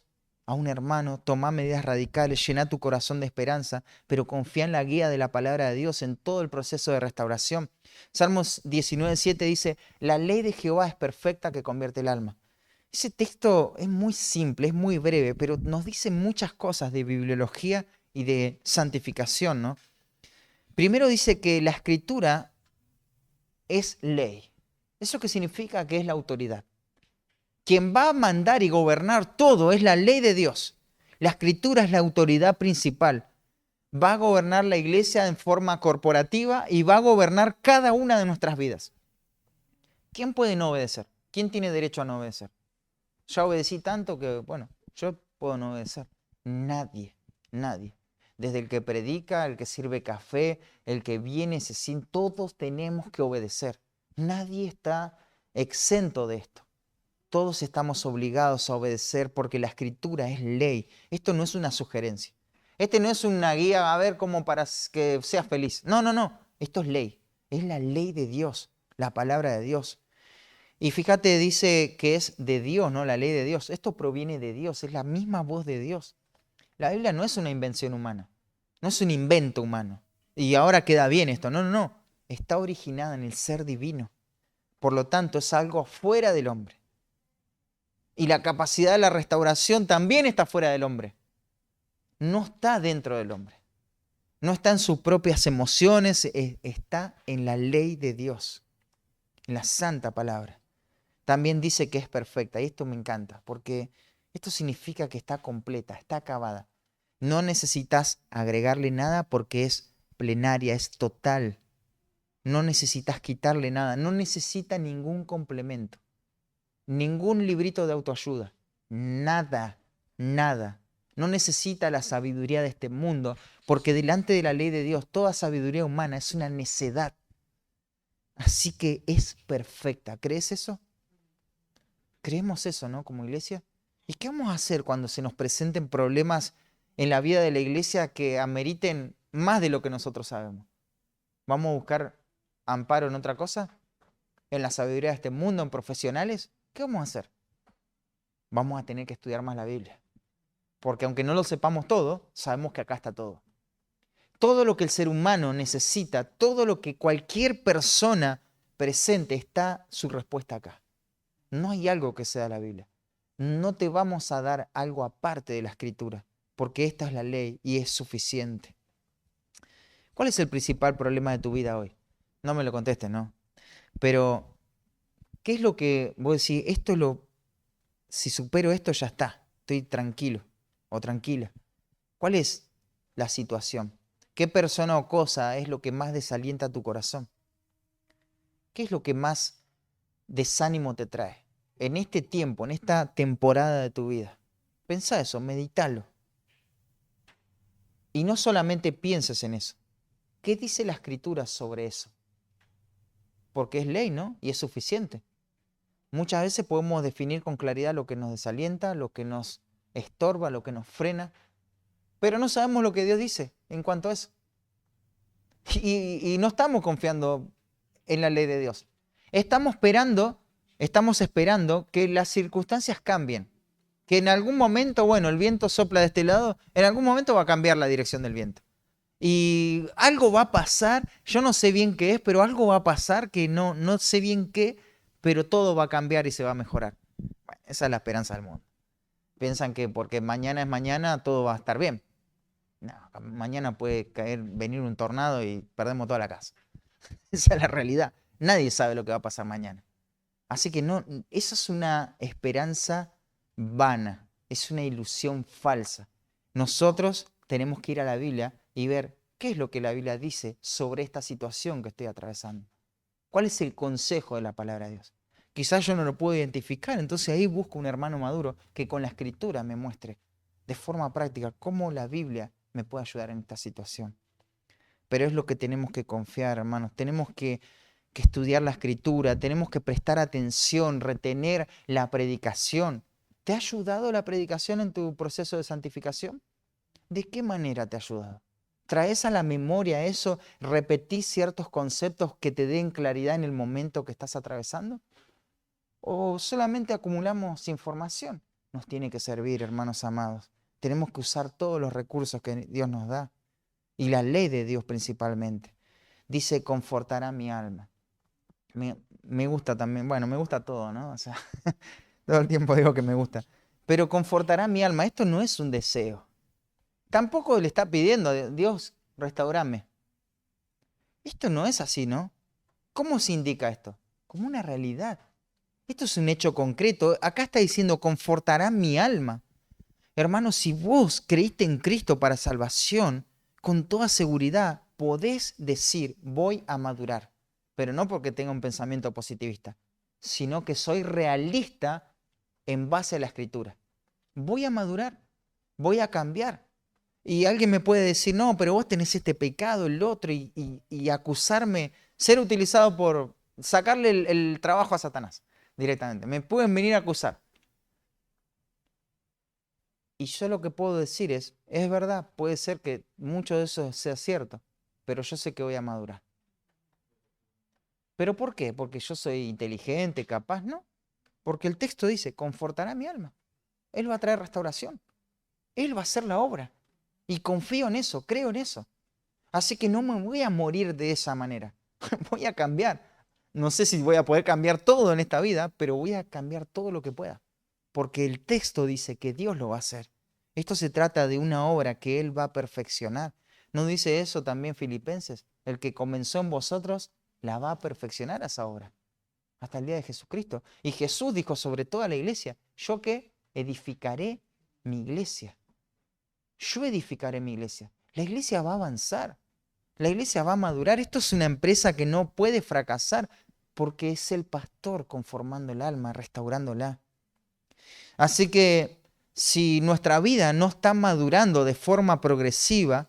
a un hermano, toma medidas radicales, llena tu corazón de esperanza, pero confía en la guía de la palabra de Dios en todo el proceso de restauración. Salmos 19:7 dice, la ley de Jehová es perfecta que convierte el alma. Ese texto es muy simple, es muy breve, pero nos dice muchas cosas de bibliología y de santificación, ¿no? Primero dice que la escritura es ley. ¿Eso qué significa? Que es la autoridad. Quien va a mandar y gobernar todo es la ley de Dios. La escritura es la autoridad principal. Va a gobernar la iglesia en forma corporativa y va a gobernar cada una de nuestras vidas. ¿Quién puede no obedecer? ¿Quién tiene derecho a no obedecer? Ya obedecí tanto que, bueno, yo puedo no obedecer. Nadie, nadie. Desde el que predica, el que sirve café, el que viene, se siente, todos tenemos que obedecer. Nadie está exento de esto. Todos estamos obligados a obedecer porque la escritura es ley. Esto no es una sugerencia. Este no es una guía a ver cómo para que seas feliz. No, no, no. Esto es ley. Es la ley de Dios, la palabra de Dios. Y fíjate, dice que es de Dios, ¿no? La ley de Dios. Esto proviene de Dios, es la misma voz de Dios. La Biblia no es una invención humana, no es un invento humano. Y ahora queda bien esto. No, no, no. Está originada en el ser divino. Por lo tanto, es algo fuera del hombre. Y la capacidad de la restauración también está fuera del hombre. No está dentro del hombre. No está en sus propias emociones, está en la ley de Dios, en la santa palabra. También dice que es perfecta, y esto me encanta, porque esto significa que está completa, está acabada. No necesitas agregarle nada porque es plenaria, es total. No necesitas quitarle nada, no necesita ningún complemento, ningún librito de autoayuda, nada, nada. No necesita la sabiduría de este mundo, porque delante de la ley de Dios toda sabiduría humana es una necedad. Así que es perfecta. ¿Crees eso? Creemos eso, ¿no? Como iglesia. ¿Y qué vamos a hacer cuando se nos presenten problemas en la vida de la iglesia que ameriten más de lo que nosotros sabemos? ¿Vamos a buscar amparo en otra cosa? ¿En la sabiduría de este mundo? ¿En profesionales? ¿Qué vamos a hacer? Vamos a tener que estudiar más la Biblia. Porque aunque no lo sepamos todo, sabemos que acá está todo. Todo lo que el ser humano necesita, todo lo que cualquier persona presente, está su respuesta acá. No hay algo que sea la Biblia. No te vamos a dar algo aparte de la Escritura, porque esta es la ley y es suficiente. ¿Cuál es el principal problema de tu vida hoy? No me lo contestes, ¿no? Pero, ¿qué es lo que vos decís? Si supero esto ya está, estoy tranquilo o tranquila. ¿Cuál es la situación? ¿Qué persona o cosa es lo que más desalienta tu corazón? ¿Qué es lo que más desánimo te trae en este tiempo, en esta temporada de tu vida? Pensá eso, meditalo. Y no solamente pienses en eso. ¿Qué dice la Escritura sobre eso? Porque es ley, ¿no? Y es suficiente. Muchas veces podemos definir con claridad lo que nos desalienta, lo que nos estorba, lo que nos frena, pero no sabemos lo que Dios dice en cuanto a eso. Y no estamos confiando en la ley de Dios. Estamos esperando que las circunstancias cambien. Que en algún momento, bueno, el viento sopla de este lado, en algún momento va a cambiar la dirección del viento. Y algo va a pasar, yo no sé bien qué es, pero algo va a pasar que no sé bien qué, pero todo va a cambiar y se va a mejorar. Bueno, esa es la esperanza del mundo. Piensan que porque mañana es mañana todo va a estar bien. No, mañana puede venir un tornado y perdemos toda la casa. Esa es la realidad. Nadie sabe lo que va a pasar mañana. Así que no, eso es una esperanza vana, es una ilusión falsa. Nosotros tenemos que ir a la Biblia y ver qué es lo que la Biblia dice sobre esta situación que estoy atravesando. ¿Cuál es el consejo de la palabra de Dios? Quizás yo no lo puedo identificar, entonces ahí busco un hermano maduro que con la escritura me muestre de forma práctica cómo la Biblia me puede ayudar en esta situación. Pero es lo que tenemos que confiar, hermanos. Tenemos que estudiar la escritura, tenemos que prestar atención, retener la predicación. ¿Te ha ayudado la predicación en tu proceso de santificación? ¿De qué manera te ha ayudado? ¿Traes a la memoria eso? ¿Repetís ciertos conceptos que te den claridad en el momento que estás atravesando? ¿O solamente acumulamos información? Nos tiene que servir, hermanos amados. Tenemos que usar todos los recursos que Dios nos da. Y la ley de Dios principalmente. Dice, confortará mi alma. Me gusta también, bueno, me gusta todo, ¿no? O sea, todo el tiempo digo que me gusta. Pero confortará mi alma. Esto no es un deseo. Tampoco le está pidiendo, Dios, restaurame. Esto no es así, ¿no? ¿Cómo se indica esto? Como una realidad. Esto es un hecho concreto. Acá está diciendo, confortará mi alma. Hermano, si vos creíste en Cristo para salvación, con toda seguridad podés decir, voy a madurar, pero no porque tenga un pensamiento positivista, sino que soy realista en base a la Escritura. Voy a madurar, voy a cambiar. Y alguien me puede decir, no, pero vos tenés este pecado, el otro, y acusarme, ser utilizado por sacarle el trabajo a Satanás directamente. Me pueden venir a acusar. Y yo lo que puedo decir es verdad, puede ser que mucho de eso sea cierto, pero yo sé que voy a madurar. ¿Pero por qué? ¿Porque yo soy inteligente, capaz? No, porque el texto dice, confortará mi alma. Él va a traer restauración. Él va a hacer la obra. Y confío en eso, creo en eso. Así que no me voy a morir de esa manera. Voy a cambiar. No sé si voy a poder cambiar todo en esta vida, pero voy a cambiar todo lo que pueda. Porque el texto dice que Dios lo va a hacer. Esto se trata de una obra que Él va a perfeccionar. ¿No dice eso también Filipenses? El que comenzó en vosotros la va a perfeccionar esa obra. Hasta el día de Jesucristo. Y Jesús dijo sobre toda la iglesia, ¿yo qué? Edificaré mi iglesia. Yo edificaré mi iglesia. La iglesia va a avanzar. La iglesia va a madurar. Esto es una empresa que no puede fracasar porque es el pastor conformando el alma, restaurándola. Así que si nuestra vida no está madurando de forma progresiva,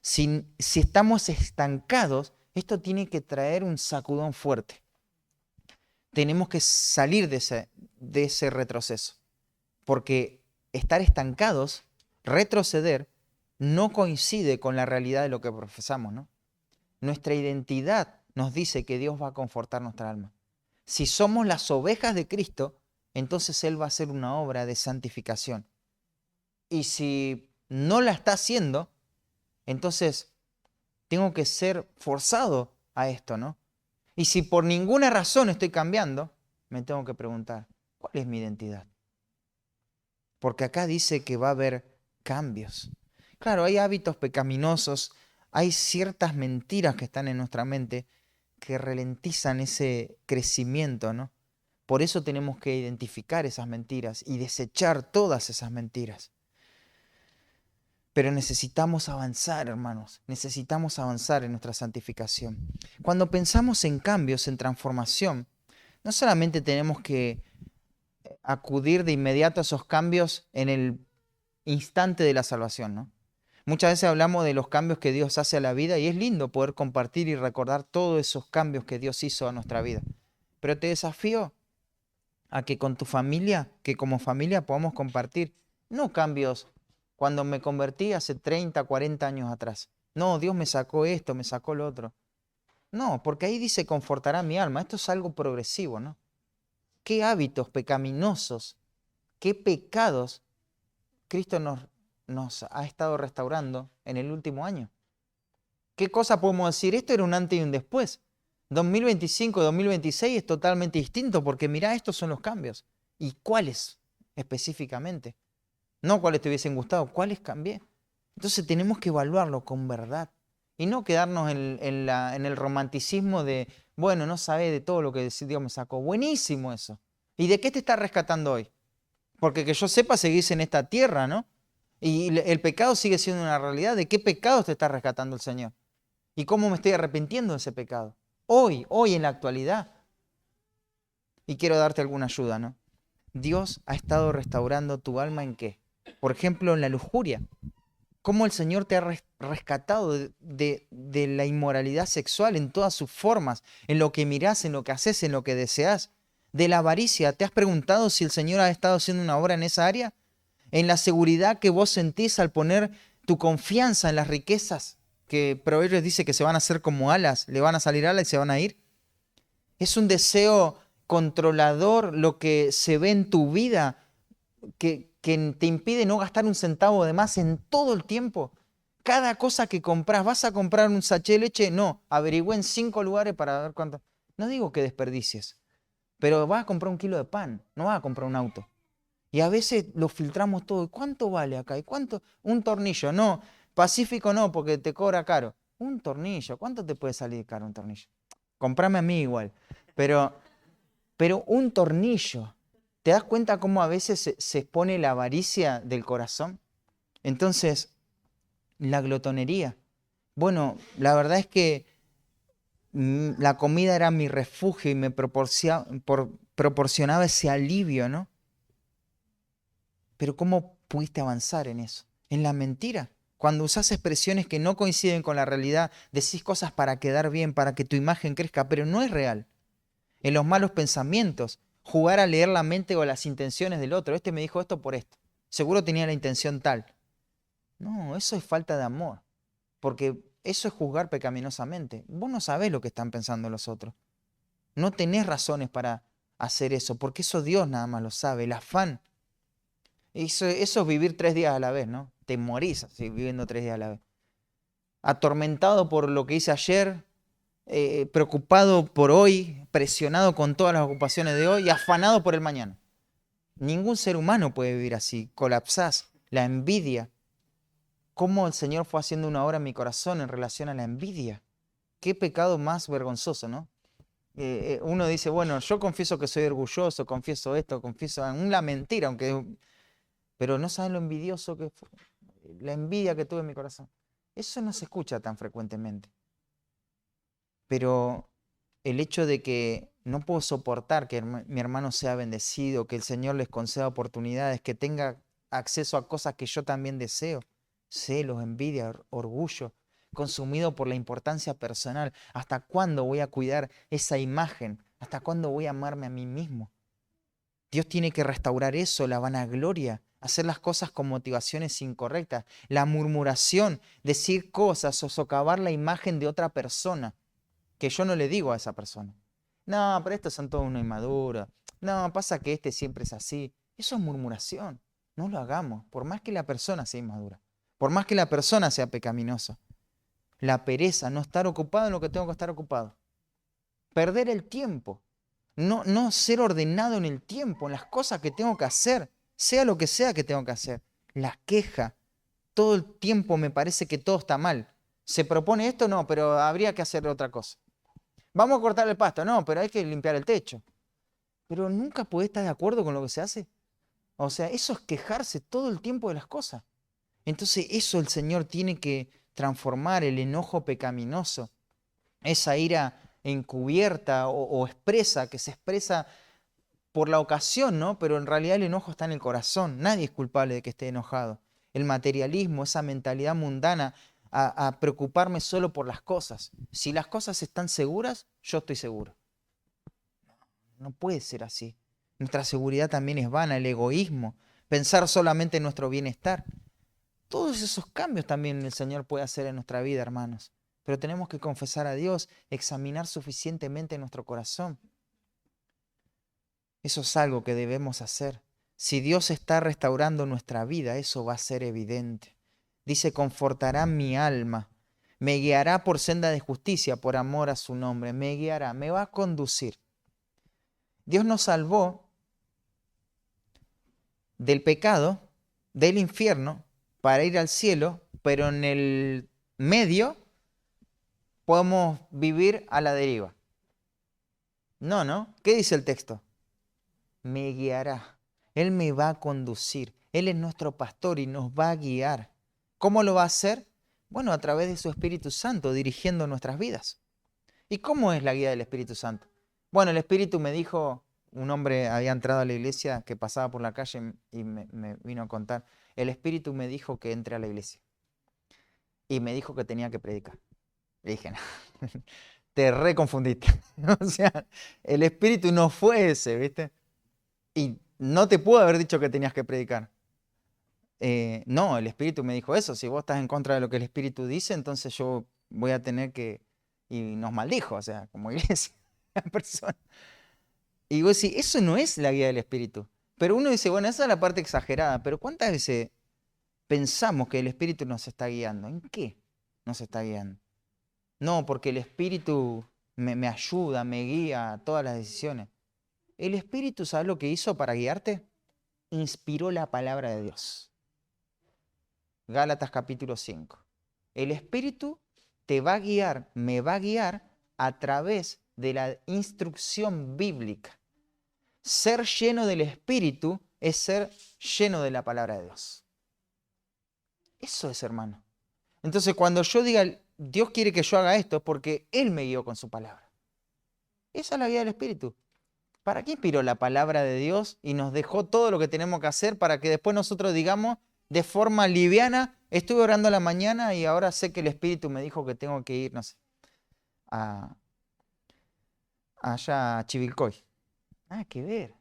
si estamos estancados, esto tiene que traer un sacudón fuerte. Tenemos que salir de ese retroceso, porque estar estancados, retroceder, no coincide con la realidad de lo que profesamos, ¿no? Nuestra identidad nos dice que Dios va a confortar nuestra alma. Si somos las ovejas de Cristo, entonces Él va a hacer una obra de santificación. Y si no la está haciendo, entonces tengo que ser forzado a esto, ¿no? Y si por ninguna razón estoy cambiando, me tengo que preguntar, ¿cuál es mi identidad? Porque acá dice que va a haber cambios. Claro, hay hábitos pecaminosos, hay ciertas mentiras que están en nuestra mente que ralentizan ese crecimiento, ¿no? Por eso tenemos que identificar esas mentiras y desechar todas esas mentiras. Pero necesitamos avanzar, hermanos. Necesitamos avanzar en nuestra santificación. Cuando pensamos en cambios, en transformación, no solamente tenemos que acudir de inmediato a esos cambios en el instante de la salvación, ¿no? Muchas veces hablamos de los cambios que Dios hace a la vida y es lindo poder compartir y recordar todos esos cambios que Dios hizo a nuestra vida. Pero te desafío a que con tu familia, que como familia podamos compartir, no cambios cuando me convertí hace 30, 40 años atrás. No, Dios me sacó esto, me sacó lo otro. No, porque ahí dice confortará mi alma. Esto es algo progresivo, ¿no? ¿Qué hábitos pecaminosos, qué pecados Cristo nos ha estado restaurando en el último año? ¿Qué cosa podemos decir? Esto era un antes y un después. 2025, 2026 es totalmente distinto porque mirá, estos son los cambios. ¿Y cuáles específicamente? No cuáles te hubiesen gustado, cuáles cambié. Entonces tenemos que evaluarlo con verdad y no quedarnos en el romanticismo de, bueno, no sabés de todo lo que Dios me sacó. Buenísimo eso. ¿Y de qué te está rescatando hoy? Porque que yo sepa, seguís en esta tierra, ¿no? Y el pecado sigue siendo una realidad. ¿De qué pecado te está rescatando el Señor? ¿Y cómo me estoy arrepintiendo de ese pecado? Hoy en la actualidad. Y quiero darte alguna ayuda, ¿no? Dios ha estado restaurando tu alma ¿en qué? Por ejemplo, en la lujuria. ¿Cómo el Señor te ha rescatado de la inmoralidad sexual en todas sus formas? En lo que mirás, en lo que haces, en lo que deseas. De la avaricia. ¿Te has preguntado si el Señor ha estado haciendo una obra en esa área? En la seguridad que vos sentís al poner tu confianza en las riquezas, que Proverbios dice que se van a hacer como alas, le van a salir alas y se van a ir. Es un deseo controlador lo que se ve en tu vida, que te impide no gastar un centavo de más en todo el tiempo. Cada cosa que compras, ¿vas a comprar un sachet de leche? No, averigüé en 5 lugares para ver cuánto. No digo que desperdicies, pero vas a comprar un kilo de pan, no vas a comprar un auto. Y a veces lo filtramos todo. ¿Cuánto vale acá? ¿Y cuánto? Un tornillo. No, Pacífico no, porque te cobra caro. Un tornillo. ¿Cuánto te puede salir caro un tornillo? Comprame a mí igual. Pero, pero un tornillo. ¿Te das cuenta cómo a veces se expone la avaricia del corazón? Entonces, la glotonería. Bueno, la verdad es que la comida era mi refugio y me proporcionaba ese alivio, ¿no? Pero ¿cómo pudiste avanzar en eso? En la mentira. Cuando usas expresiones que no coinciden con la realidad, decís cosas para quedar bien, para que tu imagen crezca, pero no es real. En los malos pensamientos, jugar a leer la mente o las intenciones del otro. Este me dijo esto por esto. Seguro tenía la intención tal. No, eso es falta de amor, porque eso es juzgar pecaminosamente. Vos no sabés lo que están pensando los otros. No tenés razones para hacer eso, porque eso Dios nada más lo sabe. El afán. Eso es vivir 3 días a la vez, ¿no? Te morís así, viviendo 3 días a la vez. Atormentado por lo que hice ayer, preocupado por hoy, presionado con todas las ocupaciones de hoy y afanado por el mañana. Ningún ser humano puede vivir así. Colapsás. La envidia. ¿Cómo el Señor fue haciendo una obra en mi corazón en relación a la envidia? Qué pecado más vergonzoso, ¿no? Uno dice, bueno, yo confieso que soy orgulloso, confieso esto, confieso una mentira, pero no saben lo envidioso que fue, la envidia que tuve en mi corazón. Eso no se escucha tan frecuentemente. Pero el hecho de que no puedo soportar que mi hermano sea bendecido, que el Señor les conceda oportunidades, que tenga acceso a cosas que yo también deseo, celos, envidia, orgullo, consumido por la importancia personal. ¿Hasta cuándo voy a cuidar esa imagen? ¿Hasta cuándo voy a amarme a mí mismo? Dios tiene que restaurar eso, la vanagloria, hacer las cosas con motivaciones incorrectas, la murmuración, decir cosas o socavar la imagen de otra persona que yo no le digo a esa persona. No, pero estos son todos una inmadura. No, pasa que este siempre es así. Eso es murmuración. No lo hagamos, por más que la persona sea inmadura, por más que la persona sea pecaminosa. La pereza, no estar ocupado en lo que tengo que estar ocupado. Perder el tiempo. No ser ordenado en el tiempo, en las cosas que tengo que hacer, sea lo que sea que tengo que hacer. La queja. Todo el tiempo me parece que todo está mal. Se propone esto, no, pero habría que hacer otra cosa. Vamos a cortar el pasto, no, pero hay que limpiar el techo. Pero nunca podés estar de acuerdo con lo que se hace. O sea, eso es quejarse todo el tiempo de las cosas. Entonces eso el Señor tiene que transformar el enojo pecaminoso, esa ira encubierta o expresa, que se expresa por la ocasión, ¿no? Pero en realidad el enojo está en el corazón. Nadie es culpable de que esté enojado. El materialismo, esa mentalidad mundana a preocuparme solo por las cosas. Si las cosas están seguras, yo estoy seguro. No puede ser así. Nuestra seguridad también es vana, el egoísmo, pensar solamente en nuestro bienestar. Todos esos cambios también el Señor puede hacer en nuestra vida, hermanos. Pero tenemos que confesar a Dios, examinar suficientemente nuestro corazón. Eso es algo que debemos hacer. Si Dios está restaurando nuestra vida, eso va a ser evidente. Dice, confortará mi alma, me guiará por senda de justicia, por amor a su nombre, me guiará, me va a conducir. Dios nos salvó del pecado, del infierno, para ir al cielo, pero en el medio podemos vivir a la deriva. No, ¿no? ¿Qué dice el texto? Me guiará. Él me va a conducir. Él es nuestro pastor y nos va a guiar. ¿Cómo lo va a hacer? Bueno, a través de su Espíritu Santo, dirigiendo nuestras vidas. ¿Y cómo es la guía del Espíritu Santo? Bueno, el Espíritu me dijo, un hombre había entrado a la iglesia que pasaba por la calle y me vino a contar, el Espíritu me dijo que entre a la iglesia y me dijo que tenía que predicar. Le dije, no, te reconfundiste. O sea, el Espíritu no fue ese, ¿viste? Y no te pudo haber dicho que tenías que predicar. No, el Espíritu me dijo eso. Si vos estás en contra de lo que el Espíritu dice, entonces yo voy a tener que... Y nos maldijo, o sea, como iglesia, la persona. Y vos decís, eso no es la guía del Espíritu. Pero uno dice, bueno, esa es la parte exagerada, pero ¿cuántas veces pensamos que el Espíritu nos está guiando? ¿En qué nos está guiando? No, porque el Espíritu me ayuda, me guía a todas las decisiones. El Espíritu, ¿sabes lo que hizo para guiarte? Inspiró la palabra de Dios. Gálatas capítulo 5. El Espíritu te va a guiar, me va a guiar a través de la instrucción bíblica. Ser lleno del Espíritu es ser lleno de la palabra de Dios. Eso es, hermano. Entonces, cuando yo diga, Dios quiere que yo haga esto porque Él me guió con su palabra. Esa es la guía del Espíritu. ¿Para qué inspiró la palabra de Dios y nos dejó todo lo que tenemos que hacer para que después nosotros digamos de forma liviana, estuve orando a la mañana y ahora sé que el Espíritu me dijo que tengo que ir, no sé, a, allá a Chivilcoy? Nada que ver.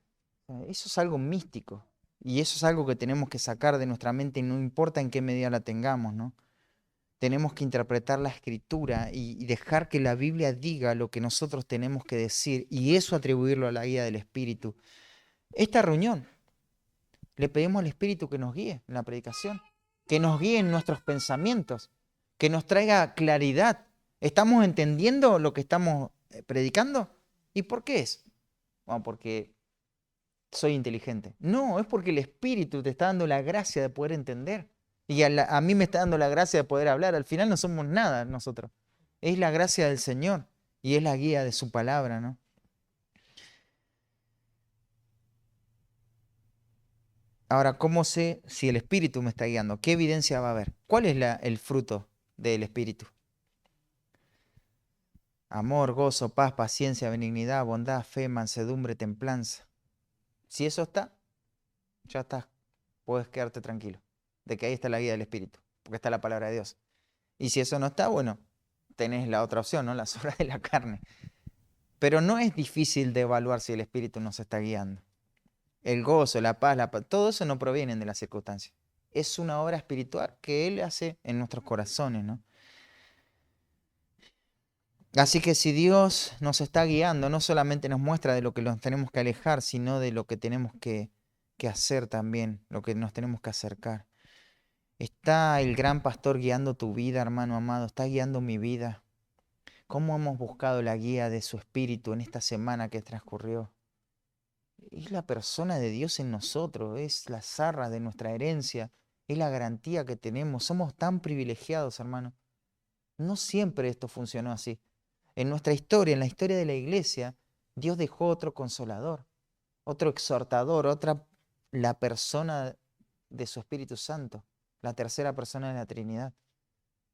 O sea, eso es algo místico y eso es algo que tenemos que sacar de nuestra mente y no importa en qué medida la tengamos, ¿no? Tenemos que interpretar la escritura y dejar que la Biblia diga lo que nosotros tenemos que decir y eso atribuirlo a la guía del Espíritu. Esta reunión, le pedimos al Espíritu que nos guíe en la predicación, que nos guíe en nuestros pensamientos, que nos traiga claridad. ¿Estamos entendiendo lo que estamos predicando? ¿Y por qué es? Bueno, porque soy inteligente. No, es porque el Espíritu te está dando la gracia de poder entender. Y a mí me está dando la gracia de poder hablar. Al final no somos nada nosotros. Es la gracia del Señor y es la guía de su palabra, ¿no? Ahora, ¿cómo sé si el Espíritu me está guiando? ¿Qué evidencia va a haber? ¿Cuál es el fruto del Espíritu? Amor, gozo, paz, paciencia, benignidad, bondad, fe, mansedumbre, templanza. Si eso está, ya está. Puedes quedarte tranquilo de que ahí está la guía del Espíritu, porque está la palabra de Dios. Y si eso no está, bueno, tenés la otra opción, ¿no? Las obras de la carne. Pero no es difícil de evaluar si el Espíritu nos está guiando. El gozo, la paz, todo eso no provienen de las circunstancias. Es una obra espiritual que Él hace en nuestros corazones, ¿no? Así que si Dios nos está guiando, no solamente nos muestra de lo que nos tenemos que alejar, sino de lo que tenemos que hacer también, lo que nos tenemos que acercar. Está el gran pastor guiando tu vida, hermano amado, está guiando mi vida. ¿Cómo hemos buscado la guía de su espíritu en esta semana que transcurrió? Es la persona de Dios en nosotros, es la zarra de nuestra herencia, es la garantía que tenemos. Somos tan privilegiados, hermano. No siempre esto funcionó así. En nuestra historia, en la historia de la iglesia, Dios dejó otro consolador, otro exhortador, la persona de su Espíritu Santo, la tercera persona de la Trinidad.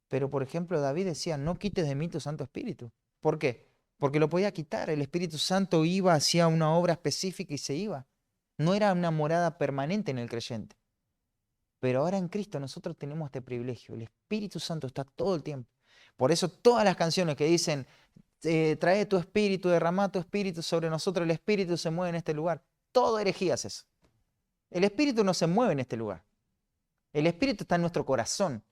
Pero, por ejemplo, David decía, no quites de mí tu Santo Espíritu. ¿Por qué? Porque lo podía quitar. El Espíritu Santo iba, hacía una obra específica y se iba. No era una morada permanente en el creyente. Pero ahora en Cristo nosotros tenemos este privilegio. El Espíritu Santo está todo el tiempo. Por eso todas las canciones que dicen, trae tu espíritu, derrama tu espíritu sobre nosotros, el Espíritu se mueve en este lugar. Todo herejía es eso. El Espíritu no se mueve en este lugar. El Espíritu está en nuestro corazón.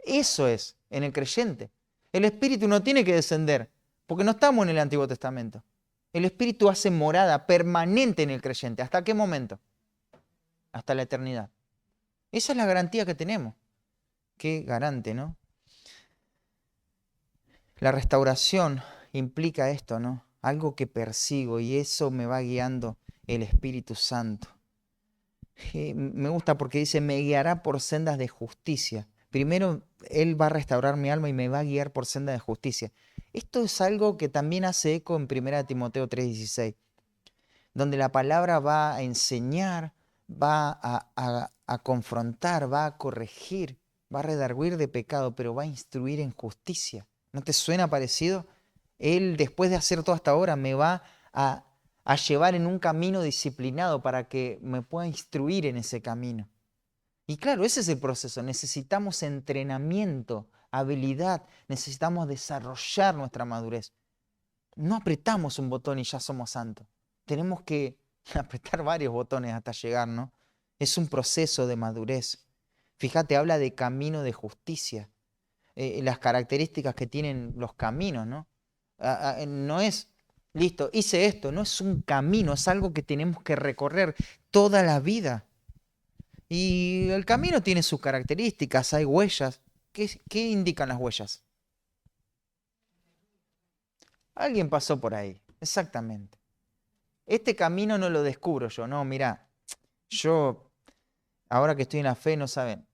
Eso es, en el creyente. El Espíritu no tiene que descender, porque no estamos en el Antiguo Testamento. El Espíritu hace morada permanente en el creyente. ¿Hasta qué momento? Hasta la eternidad. Esa es la garantía que tenemos. Qué garante, ¿no? La restauración implica esto, ¿no? Algo que persigo y eso me va guiando el Espíritu Santo. Me gusta porque dice, me guiará por sendas de justicia. Primero, Él va a restaurar mi alma y me va a guiar por sendas de justicia. Esto es algo que también hace eco en 1 Timoteo 3:16, donde la palabra va a enseñar, va a confrontar, va a corregir, va a redarguir de pecado, pero va a instruir en justicia. ¿No te suena parecido? Él, después de hacer toda esta obra, me va a llevar en un camino disciplinado para que me pueda instruir en ese camino. Y claro, ese es el proceso. Necesitamos entrenamiento, habilidad, necesitamos desarrollar nuestra madurez. No apretamos un botón y ya somos santos. Tenemos que apretar varios botones hasta llegar, ¿no? Es un proceso de madurez. Fíjate, habla de camino de justicia, las características que tienen los caminos, ¿no? No es, listo, hice esto, no es un camino, es algo que tenemos que recorrer toda la vida. Y el camino tiene sus características, hay huellas. ¿Qué indican las huellas? Alguien pasó por ahí, exactamente. Este camino no lo descubro yo, no, mira, yo ahora que estoy en la fe, no saben,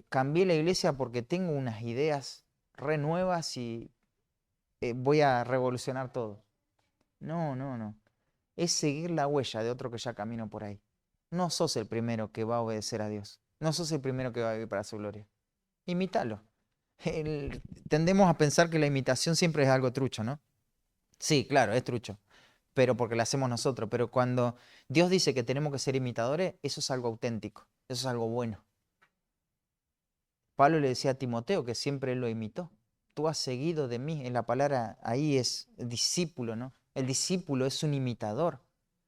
cambié la iglesia porque tengo unas ideas renuevas y voy a revolucionar todo. No, no, no. Es seguir la huella de otro que ya camino por ahí. No sos el primero que va a obedecer a Dios. No sos el primero que va a vivir para su gloria. Imítalo. Tendemos a pensar que la imitación siempre es algo trucho, ¿no? Sí, claro, es trucho, pero porque lo hacemos nosotros. Pero cuando Dios dice que tenemos que ser imitadores, eso es algo auténtico, eso es algo bueno. Pablo le decía a Timoteo que siempre él lo imitó. Tú has seguido de mí. En la palabra ahí es discípulo, ¿no? El discípulo es un imitador.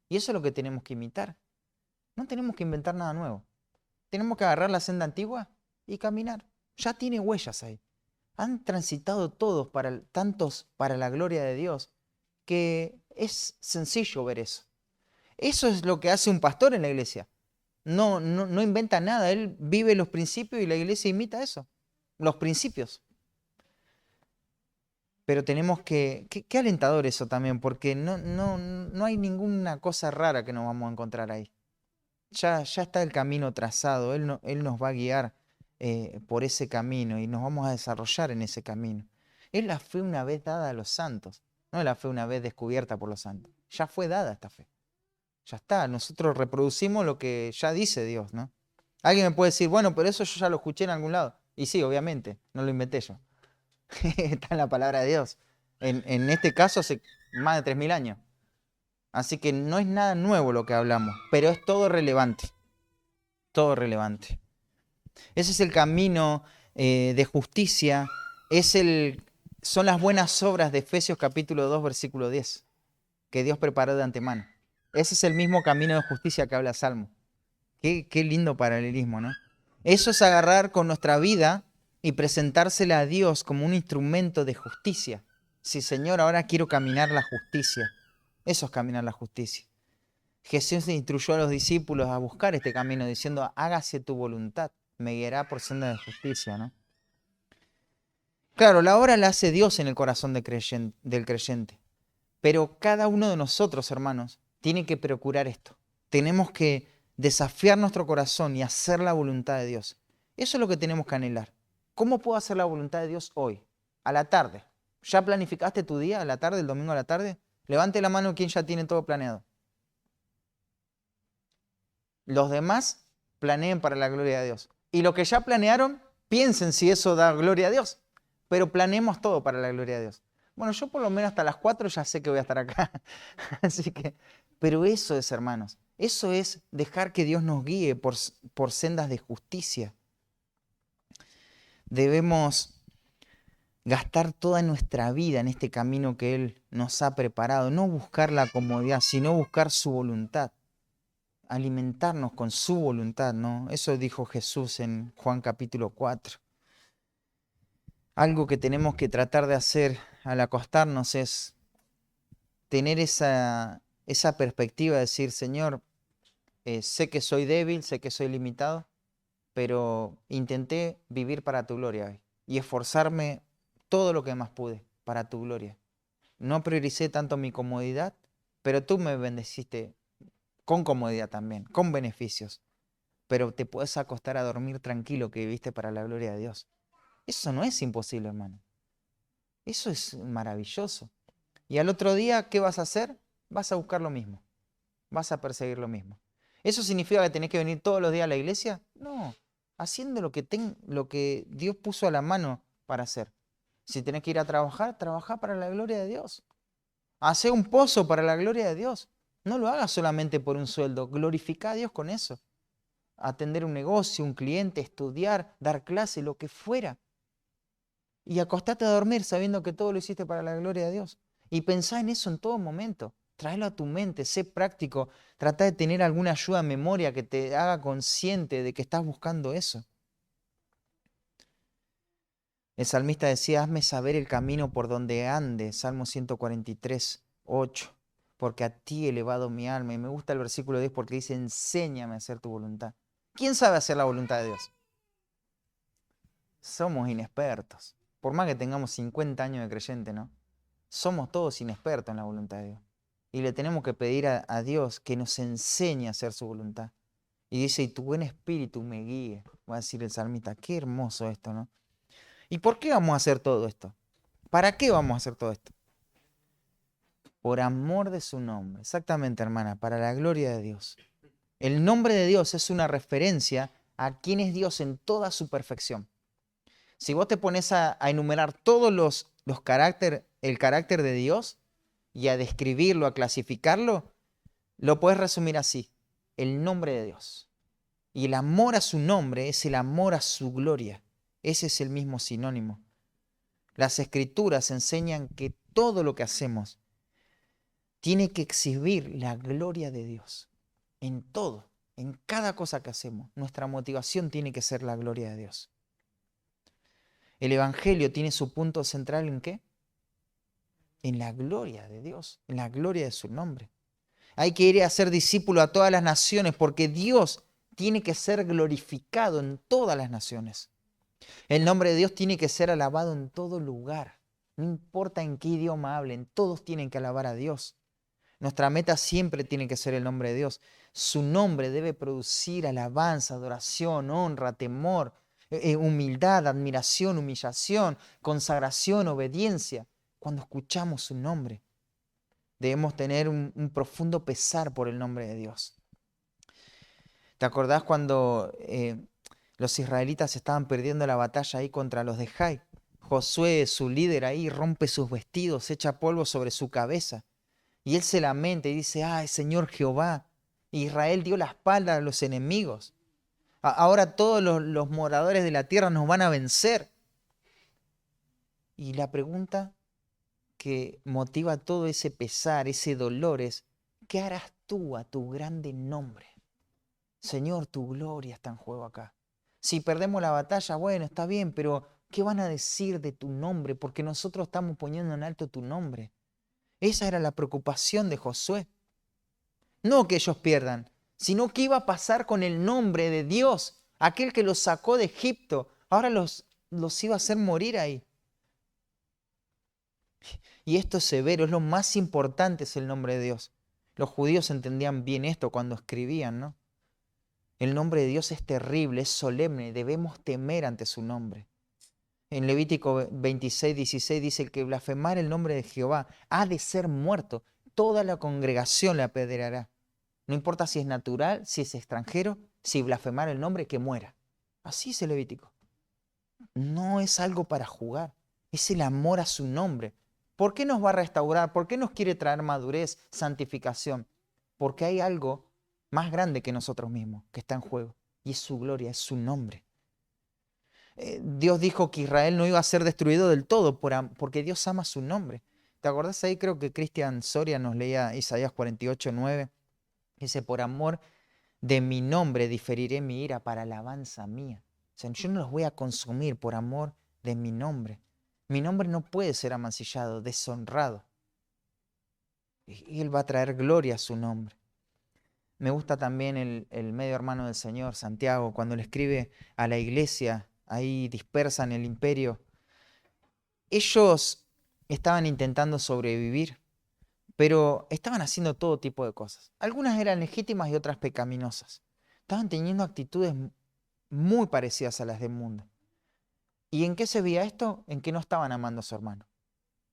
Y eso es lo que tenemos que imitar. No tenemos que inventar nada nuevo. Tenemos que agarrar la senda antigua y caminar. Ya tiene huellas ahí. Han transitado todos tantos para la gloria de Dios, que es sencillo ver eso. Eso es lo que hace un pastor en la iglesia. No inventa nada, él vive los principios y la iglesia imita eso, los principios. Pero tenemos qué alentador eso también, porque no hay ninguna cosa rara que nos vamos a encontrar ahí. Ya está el camino trazado, él nos va a guiar por ese camino y nos vamos a desarrollar en ese camino. Es la fe una vez dada a los santos, no es la fe una vez descubierta por los santos. Ya fue dada esta fe. Ya está, nosotros reproducimos lo que ya dice Dios, ¿no? Alguien me puede decir, bueno, pero eso yo ya lo escuché en algún lado. Y sí, obviamente, no lo inventé yo. Está en la palabra de Dios. En este caso hace más de 3000 años. Así que no es nada nuevo lo que hablamos, pero es todo relevante. Todo relevante. Ese es el camino de justicia. Son las buenas obras de Efesios capítulo 2, versículo 10, que Dios preparó de antemano. Ese es el mismo camino de justicia que habla Salmo. Qué lindo paralelismo, ¿no? Eso es agarrar con nuestra vida y presentársela a Dios como un instrumento de justicia. Sí, Señor, ahora quiero caminar la justicia. Eso es caminar la justicia. Jesús instruyó a los discípulos a buscar este camino diciendo, hágase tu voluntad, me guiará por senda de justicia, ¿no? Claro, la obra la hace Dios en el corazón del creyente, pero cada uno de nosotros, hermanos, tiene que procurar esto. Tenemos que desafiar nuestro corazón y hacer la voluntad de Dios. Eso es lo que tenemos que anhelar. ¿Cómo puedo hacer la voluntad de Dios hoy? A la tarde. ¿Ya planificaste tu día a la tarde, el domingo a la tarde? Levante la mano quien ya tiene todo planeado. Los demás planeen para la gloria de Dios. Y los que ya planearon, piensen si eso da gloria a Dios. Pero planeemos todo para la gloria de Dios. Bueno, yo por lo menos hasta las 4 ya sé que voy a estar acá. Así que, pero eso es, hermanos, eso es dejar que Dios nos guíe por sendas de justicia. Debemos gastar toda nuestra vida en este camino que Él nos ha preparado. No buscar la comodidad, sino buscar su voluntad. Alimentarnos con su voluntad, ¿no? Eso dijo Jesús en Juan capítulo 4. Algo que tenemos que tratar de hacer al acostarnos es tener esa perspectiva de decir, Señor, sé que soy débil, sé que soy limitado, pero intenté vivir para tu gloria hoy y esforzarme todo lo que más pude para tu gloria. No prioricé tanto mi comodidad, pero tú me bendeciste con comodidad también, con beneficios. Pero te puedes acostar a dormir tranquilo que viviste para la gloria de Dios. Eso no es imposible, hermano. Eso es maravilloso. Y al otro día, ¿qué vas a hacer? Vas a buscar lo mismo. Vas a perseguir lo mismo. ¿Eso significa que tenés que venir todos los días a la iglesia? No. Haciendo lo que Dios puso a la mano para hacer. Si tenés que ir a trabajar, trabajá para la gloria de Dios. Hacé un pozo para la gloria de Dios. No lo hagas solamente por un sueldo. Glorificá a Dios con eso. Atender un negocio, un cliente, estudiar, dar clase, lo que fuera. Y acostate a dormir sabiendo que todo lo hiciste para la gloria de Dios. Y pensá en eso en todo momento. Tráelo a tu mente, sé práctico. Trata de tener alguna ayuda en memoria que te haga consciente de que estás buscando eso. El salmista decía, hazme saber el camino por donde ande. Salmo 143, 8. Porque a ti he elevado mi alma. Y me gusta el versículo 10 porque dice, enséñame a hacer tu voluntad. ¿Quién sabe hacer la voluntad de Dios? Somos inexpertos. Por más que tengamos 50 años de creyente, ¿no? Somos todos inexpertos en la voluntad de Dios. Y le tenemos que pedir a Dios que nos enseñe a hacer su voluntad. Y dice, y tu buen espíritu me guíe. Va a decir el salmista, qué hermoso esto, ¿no? ¿Y por qué vamos a hacer todo esto? ¿Para qué vamos a hacer todo esto? Por amor de su nombre. Exactamente, hermana, para la gloria de Dios. El nombre de Dios es una referencia a quién es Dios en toda su perfección. Si vos te pones a enumerar todos el carácter de Dios y a describirlo, a clasificarlo, lo puedes resumir así: el nombre de Dios. Y el amor a su nombre es el amor a su gloria. Ese es el mismo sinónimo. Las escrituras enseñan que todo lo que hacemos tiene que exhibir la gloria de Dios. En todo, en cada cosa que hacemos, nuestra motivación tiene que ser la gloria de Dios. El Evangelio tiene su punto central ¿en qué? En la gloria de Dios, en la gloria de su nombre. Hay que ir a ser discípulo a todas las naciones porque Dios tiene que ser glorificado en todas las naciones. El nombre de Dios tiene que ser alabado en todo lugar. No importa en qué idioma hablen, todos tienen que alabar a Dios. Nuestra meta siempre tiene que ser el nombre de Dios. Su nombre debe producir alabanza, adoración, honra, temor, humildad, admiración, humillación, consagración, obediencia. Cuando escuchamos su nombre, debemos tener un profundo pesar por el nombre de Dios. ¿Te acordás cuando los israelitas estaban perdiendo la batalla ahí contra los de Jai? Josué, su líder ahí, rompe sus vestidos, echa polvo sobre su cabeza. Y él se lamenta y dice: ay, Señor Jehová, Israel dio la espalda a los enemigos. Ahora todos los moradores de la tierra nos van a vencer. Y la pregunta que motiva todo ese pesar, ese dolor es: ¿qué harás tú a tu grande nombre? Señor, tu gloria está en juego acá. Si perdemos la batalla, bueno, está bien, pero ¿qué van a decir de tu nombre? Porque nosotros estamos poniendo en alto tu nombre. Esa era la preocupación de Josué. No que ellos pierdan, sino qué iba a pasar con el nombre de Dios, aquel que los sacó de Egipto. Ahora los iba a hacer morir ahí. Y esto es severo, es lo más importante, es el nombre de Dios. Los judíos entendían bien esto cuando escribían, ¿no? El nombre de Dios es terrible, es solemne, debemos temer ante su nombre. En Levítico 26, 16 dice: el que blasfemar el nombre de Jehová ha de ser muerto, toda la congregación le apedreará. No importa si es natural, si es extranjero, si blasfemar el nombre, que muera. Así es el Levítico. No es algo para jugar, es el amor a su nombre. ¿Por qué nos va a restaurar? ¿Por qué nos quiere traer madurez, santificación? Porque hay algo más grande que nosotros mismos que está en juego, y es su gloria, es su nombre. Dios dijo que Israel no iba a ser destruido del todo porque Dios ama su nombre. ¿Te acordás ahí? Creo que Cristian Soria nos leía Isaías 48, 9. Dice: por amor de mi nombre diferiré mi ira para alabanza mía. O sea, yo no los voy a consumir por amor de mi nombre. Mi nombre no puede ser amancillado, deshonrado. Y Él va a traer gloria a su nombre. Me gusta también el medio hermano del Señor, Santiago, cuando le escribe a la iglesia ahí dispersa en el imperio. Ellos estaban intentando sobrevivir, pero estaban haciendo todo tipo de cosas. Algunas eran legítimas y otras pecaminosas. Estaban teniendo actitudes muy parecidas a las del mundo. ¿Y en qué se veía esto? En que no estaban amando a su hermano.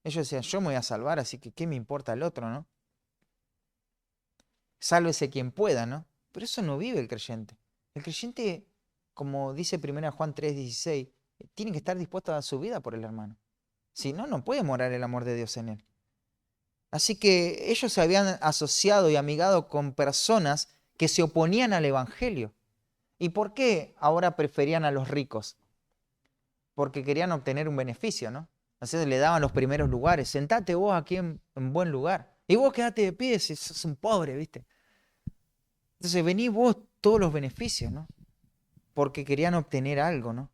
Ellos decían: yo me voy a salvar, así que ¿qué me importa el otro, no? Sálvese quien pueda, ¿no? Pero eso no vive el creyente. El creyente, como dice 1 Juan 3:16, tiene que estar dispuesto a dar su vida por el hermano. Si no, no puede morar el amor de Dios en él. Así que ellos se habían asociado y amigado con personas que se oponían al evangelio. ¿Y por qué ahora preferían a los ricos? Porque querían obtener un beneficio, ¿no? Entonces le daban los primeros lugares. Sentate vos aquí en buen lugar. Y vos quedate de pie si sos un pobre, ¿viste? Entonces vení vos todos los beneficios, ¿no? Porque querían obtener algo, ¿no?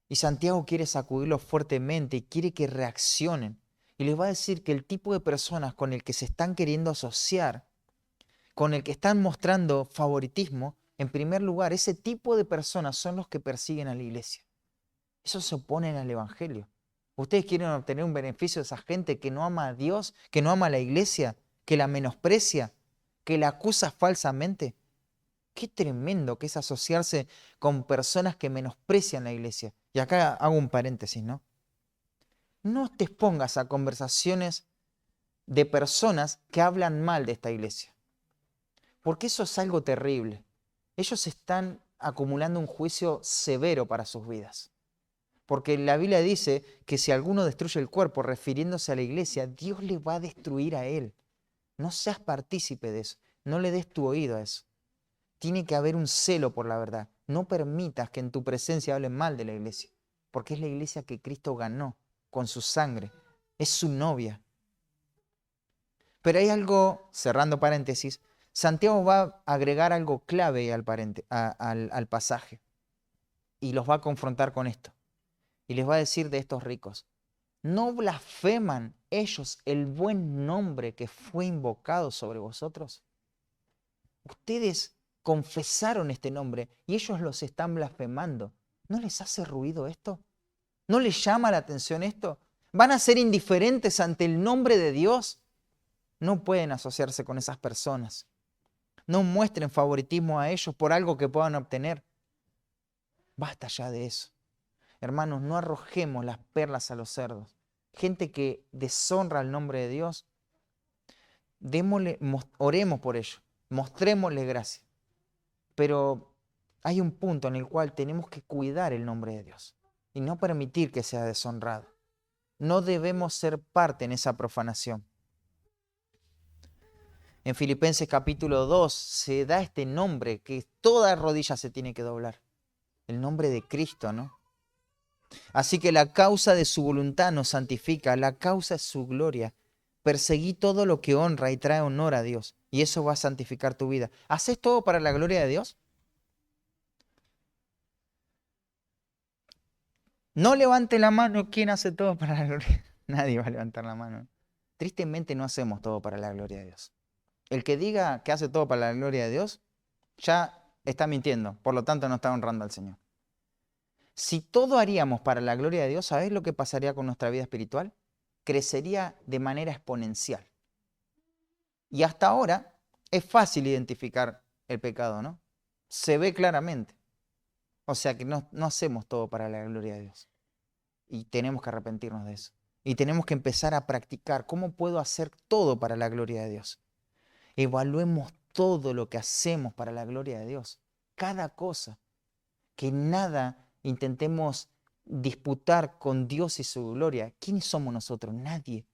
Y Santiago quiere sacudirlos fuertemente y quiere que reaccionen. Y les va a decir que el tipo de personas con el que se están queriendo asociar, con el que están mostrando favoritismo, en primer lugar, ese tipo de personas son los que persiguen a la iglesia. Esos se oponen al evangelio. ¿Ustedes quieren obtener un beneficio de esa gente que no ama a Dios, que no ama a la iglesia, que la menosprecia, que la acusa falsamente? Qué tremendo que es asociarse con personas que menosprecian la iglesia. Y acá hago un paréntesis, ¿no? No te expongas a conversaciones de personas que hablan mal de esta iglesia, porque eso es algo terrible. Ellos están acumulando un juicio severo para sus vidas. Porque la Biblia dice que si alguno destruye el cuerpo, refiriéndose a la iglesia, Dios le va a destruir a él. No seas partícipe de eso. No le des tu oído a eso. Tiene que haber un celo por la verdad. No permitas que en tu presencia hablen mal de la iglesia, porque es la iglesia que Cristo ganó con su sangre. Es su novia. Pero hay algo, cerrando paréntesis, Santiago va a agregar algo clave al pasaje y los va a confrontar con esto. Y les va a decir de estos ricos, ¿no blasfeman ellos el buen nombre que fue invocado sobre vosotros? Ustedes confesaron este nombre y ellos los están blasfemando. ¿No les hace ruido esto? ¿No les llama la atención esto? ¿Van a ser indiferentes ante el nombre de Dios? No pueden asociarse con esas personas. No muestren favoritismo a ellos por algo que puedan obtener. Basta ya de eso. Hermanos, no arrojemos las perlas a los cerdos. Gente que deshonra el nombre de Dios, oremos por ellos, mostrémosle gracia. Pero hay un punto en el cual tenemos que cuidar el nombre de Dios y no permitir que sea deshonrado. No debemos ser parte en esa profanación. En Filipenses capítulo 2 se da este nombre que toda rodilla se tiene que doblar. El nombre de Cristo, ¿no? Así que la causa de su voluntad nos santifica, la causa es su gloria. Perseguí todo lo que honra y trae honor a Dios, y eso va a santificar tu vida. ¿Haces todo para la gloria de Dios? No levante la mano, ¿quién hace todo para la gloria? Nadie va a levantar la mano. Tristemente no hacemos todo para la gloria de Dios. El que diga que hace todo para la gloria de Dios, ya está mintiendo, por lo tanto no está honrando al Señor. Si todo haríamos para la gloria de Dios, ¿sabés lo que pasaría con nuestra vida espiritual? Crecería de manera exponencial. Y hasta ahora es fácil identificar el pecado, ¿no? Se ve claramente. O sea que no hacemos todo para la gloria de Dios. Y tenemos que arrepentirnos de eso. Y tenemos que empezar a practicar cómo puedo hacer todo para la gloria de Dios. Evaluemos todo lo que hacemos para la gloria de Dios. Cada cosa. Que nada intentemos disputar con Dios y su gloria. ¿Quiénes somos nosotros? Nadie.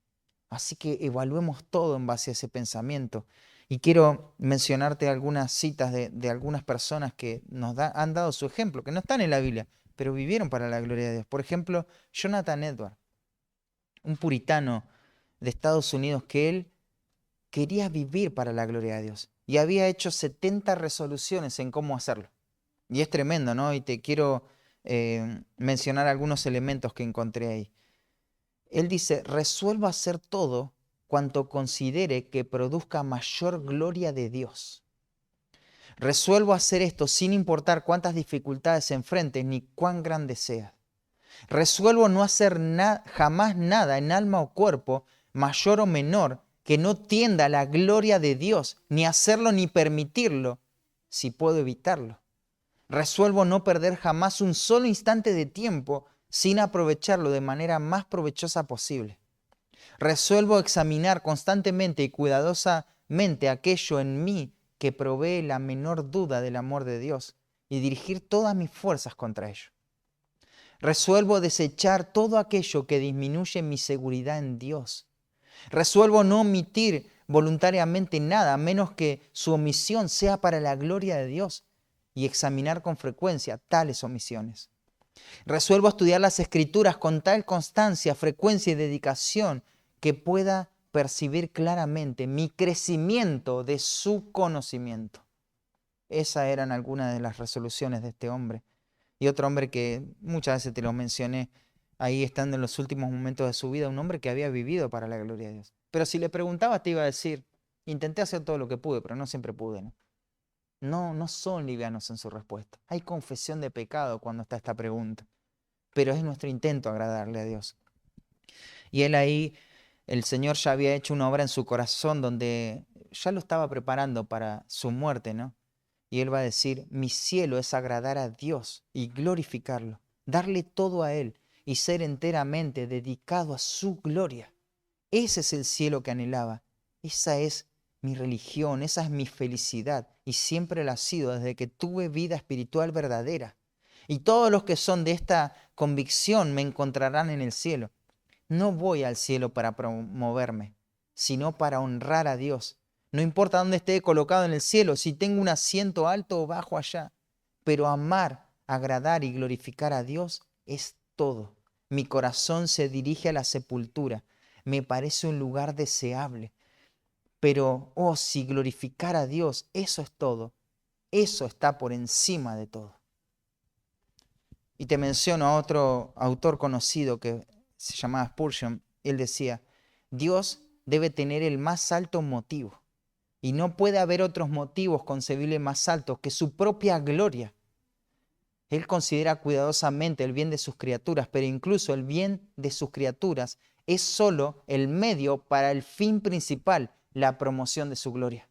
Así que evaluemos todo en base a ese pensamiento. Y quiero mencionarte algunas citas de algunas personas que han dado su ejemplo, que no están en la Biblia, pero vivieron para la gloria de Dios. Por ejemplo, Jonathan Edwards, un puritano de Estados Unidos, que él quería vivir para la gloria de Dios y había hecho 70 resoluciones en cómo hacerlo. Y es tremendo, ¿no? Y te quiero mencionar algunos elementos que encontré ahí. Él dice, resuelvo hacer todo cuanto considere que produzca mayor gloria de Dios. Resuelvo hacer esto sin importar cuántas dificultades se enfrenten ni cuán grande sea. Resuelvo no hacer jamás nada en alma o cuerpo, mayor o menor, que no tienda a la gloria de Dios, ni hacerlo ni permitirlo, si puedo evitarlo. Resuelvo no perder jamás un solo instante de tiempo sin aprovecharlo de manera más provechosa posible. Resuelvo examinar constantemente y cuidadosamente aquello en mí que provee la menor duda del amor de Dios y dirigir todas mis fuerzas contra ello. Resuelvo desechar todo aquello que disminuye mi seguridad en Dios. Resuelvo no omitir voluntariamente nada, a menos que su omisión sea para la gloria de Dios, y examinar con frecuencia tales omisiones. Resuelvo estudiar las Escrituras con tal constancia, frecuencia y dedicación que pueda percibir claramente mi crecimiento de su conocimiento. Esas eran algunas de las resoluciones de este hombre. Y otro hombre que muchas veces te lo mencioné, ahí estando en los últimos momentos de su vida, un hombre que había vivido para la gloria de Dios. Pero si le preguntabas te iba a decir, intenté hacer todo lo que pude, pero no siempre pude, ¿no? No son livianos en su respuesta. Hay confesión de pecado cuando está esta pregunta, pero es nuestro intento agradarle a Dios. Y él ahí, el Señor ya había hecho una obra en su corazón donde ya lo estaba preparando para su muerte, ¿no? Y él va a decir, mi cielo es agradar a Dios y glorificarlo, darle todo a Él y ser enteramente dedicado a su gloria. Ese es el cielo que anhelaba. Esa es mi religión, esa es mi felicidad y siempre la ha sido desde que tuve vida espiritual verdadera. Y todos los que son de esta convicción me encontrarán en el cielo. No voy al cielo para promoverme, sino para honrar a Dios. No importa dónde esté colocado en el cielo, si tengo un asiento alto o bajo allá, pero amar, agradar y glorificar a Dios es todo. Mi corazón se dirige a la sepultura. Me parece un lugar deseable. Pero, oh, si glorificar a Dios, eso es todo. Eso está por encima de todo. Y te menciono a otro autor conocido que se llamaba Spurgeon. Él decía, Dios debe tener el más alto motivo. Y no puede haber otros motivos concebibles más altos que su propia gloria. Él considera cuidadosamente el bien de sus criaturas, pero incluso el bien de sus criaturas es solo el medio para el fin principal, la promoción de su gloria.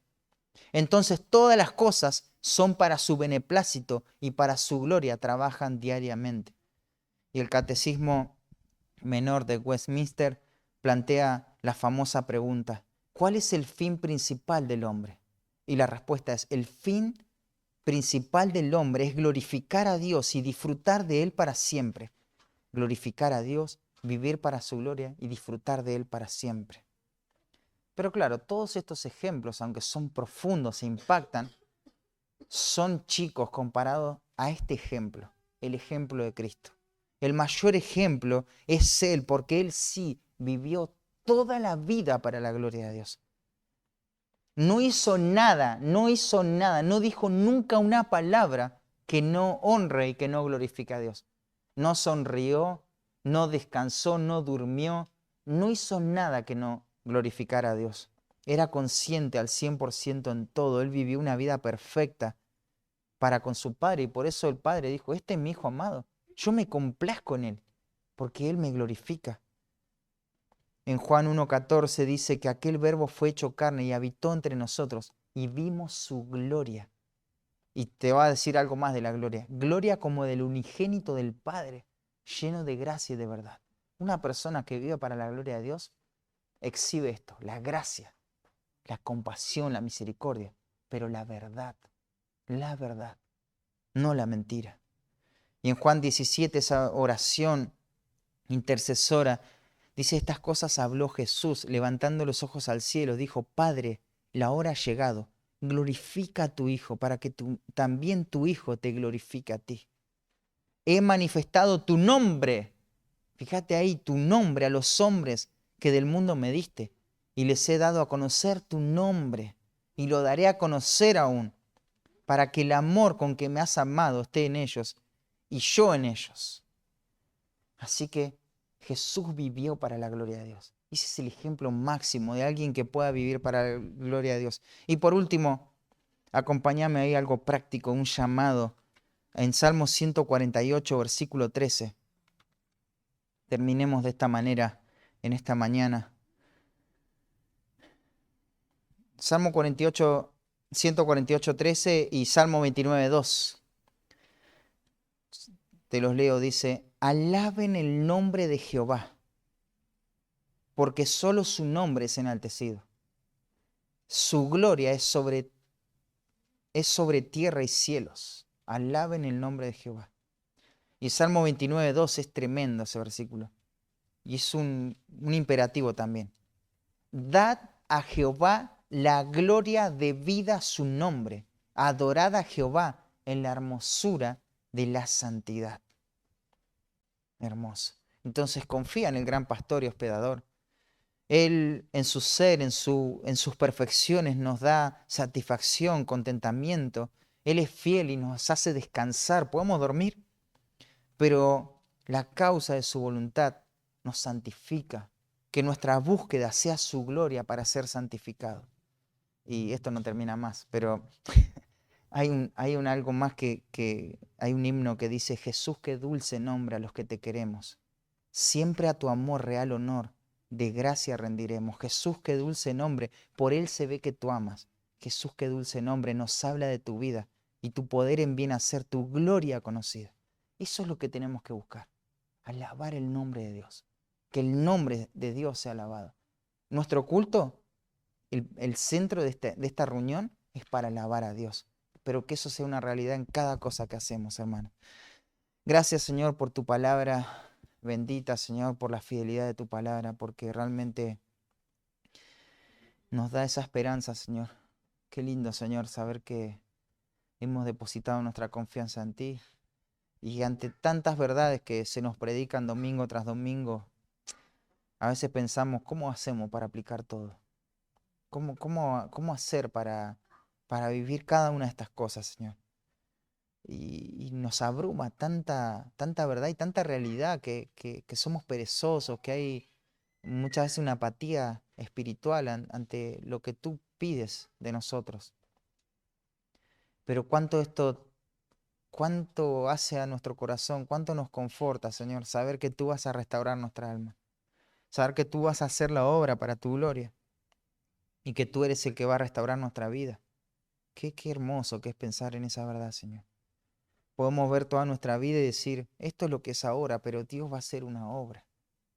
Entonces todas las cosas son para su beneplácito y para su gloria trabajan diariamente. Y el Catecismo Menor de Westminster plantea la famosa pregunta, ¿cuál es el fin principal del hombre? Y la respuesta es, el fin principal del hombre es glorificar a Dios y disfrutar de Él para siempre. Glorificar a Dios, vivir para su gloria y disfrutar de Él para siempre. Pero claro, todos estos ejemplos, aunque son profundos e impactan, son chicos comparados a este ejemplo, el ejemplo de Cristo. El mayor ejemplo es Él, porque Él sí vivió toda la vida para la gloria de Dios. No hizo nada, no dijo nunca una palabra que no honre y que no glorifique a Dios. No sonrió, no descansó, no durmió, no hizo nada que no glorificara a Dios. Era consciente al 100% en todo. Él vivió una vida perfecta para con su Padre y por eso el Padre dijo, este es mi Hijo amado. Yo me complazco en Él porque Él me glorifica. En Juan 1:14 dice que aquel verbo fue hecho carne y habitó entre nosotros y vimos su gloria. Y te va a decir algo más de la gloria. Gloria como del unigénito del Padre, lleno de gracia y de verdad. Una persona que vive para la gloria de Dios exhibe esto, la gracia, la compasión, la misericordia, pero la verdad, no la mentira. Y en Juan 17, esa oración intercesora, dice, estas cosas habló Jesús, levantando los ojos al cielo, dijo, Padre, la hora ha llegado, glorifica a tu Hijo, para que también tu Hijo te glorifique a ti. He manifestado tu nombre, fíjate ahí, tu nombre a los hombres que del mundo me diste, y les he dado a conocer tu nombre, y lo daré a conocer aún, para que el amor con que me has amado esté en ellos, y yo en ellos. Así que Jesús vivió para la gloria de Dios. Ese es el ejemplo máximo de alguien que pueda vivir para la gloria de Dios. Y por último, acompáñame ahí algo práctico, un llamado en Salmo 148, versículo 13. Terminemos de esta manera en esta mañana. Salmo 48, 148, 13 y Salmo 29, 2. Te los leo, dice, alaben el nombre de Jehová, porque solo su nombre es enaltecido. Su gloria es sobre tierra y cielos. Alaben el nombre de Jehová. Y Salmo 29, 2 es tremendo ese versículo. Y es un imperativo también. Dad a Jehová la gloria debida a su nombre. Adorad a Jehová en la hermosura de la santidad. Hermoso. Entonces confía en el gran pastor y hospedador. Él en su ser, en sus perfecciones nos da satisfacción, contentamiento. Él es fiel y nos hace descansar. Podemos dormir, pero la causa de su voluntad nos santifica. Que nuestra búsqueda sea su gloria para ser santificado. Y esto no termina más, pero hay un algo más hay un himno que dice, Jesús, qué dulce nombre a los que te queremos. Siempre a tu amor real honor de gracia rendiremos. Jesús, qué dulce nombre, por él se ve que tú amas. Jesús, qué dulce nombre, nos habla de tu vida y tu poder en bien hacer, tu gloria conocida. Eso es lo que tenemos que buscar, alabar el nombre de Dios, que el nombre de Dios sea alabado. Nuestro culto, el centro de esta reunión es para alabar a Dios, pero que eso sea una realidad en cada cosa que hacemos, hermano. Gracias, Señor, por tu palabra bendita, Señor, por la fidelidad de tu palabra, porque realmente nos da esa esperanza, Señor. Qué lindo, Señor, saber que hemos depositado nuestra confianza en ti y ante tantas verdades que se nos predican domingo tras domingo, a veces pensamos, ¿cómo hacemos para aplicar todo? ¿Cómo hacer para vivir cada una de estas cosas, Señor? Y nos abruma tanta verdad y tanta realidad que somos perezosos, que hay muchas veces una apatía espiritual ante lo que tú pides de nosotros. Pero cuánto hace a nuestro corazón, cuánto nos conforta, Señor, saber que tú vas a restaurar nuestra alma, saber que tú vas a hacer la obra para tu gloria y que tú eres el que va a restaurar nuestra vida. Qué hermoso que es pensar en esa verdad, Señor. Podemos ver toda nuestra vida y decir, esto es lo que es ahora, pero Dios va a hacer una obra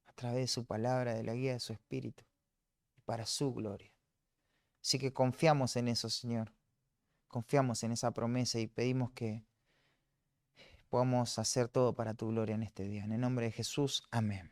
a través de su palabra, de la guía de su Espíritu, para su gloria. Así que confiamos en eso, Señor. Confiamos en esa promesa y pedimos que podamos hacer todo para tu gloria en este día. En el nombre de Jesús, amén.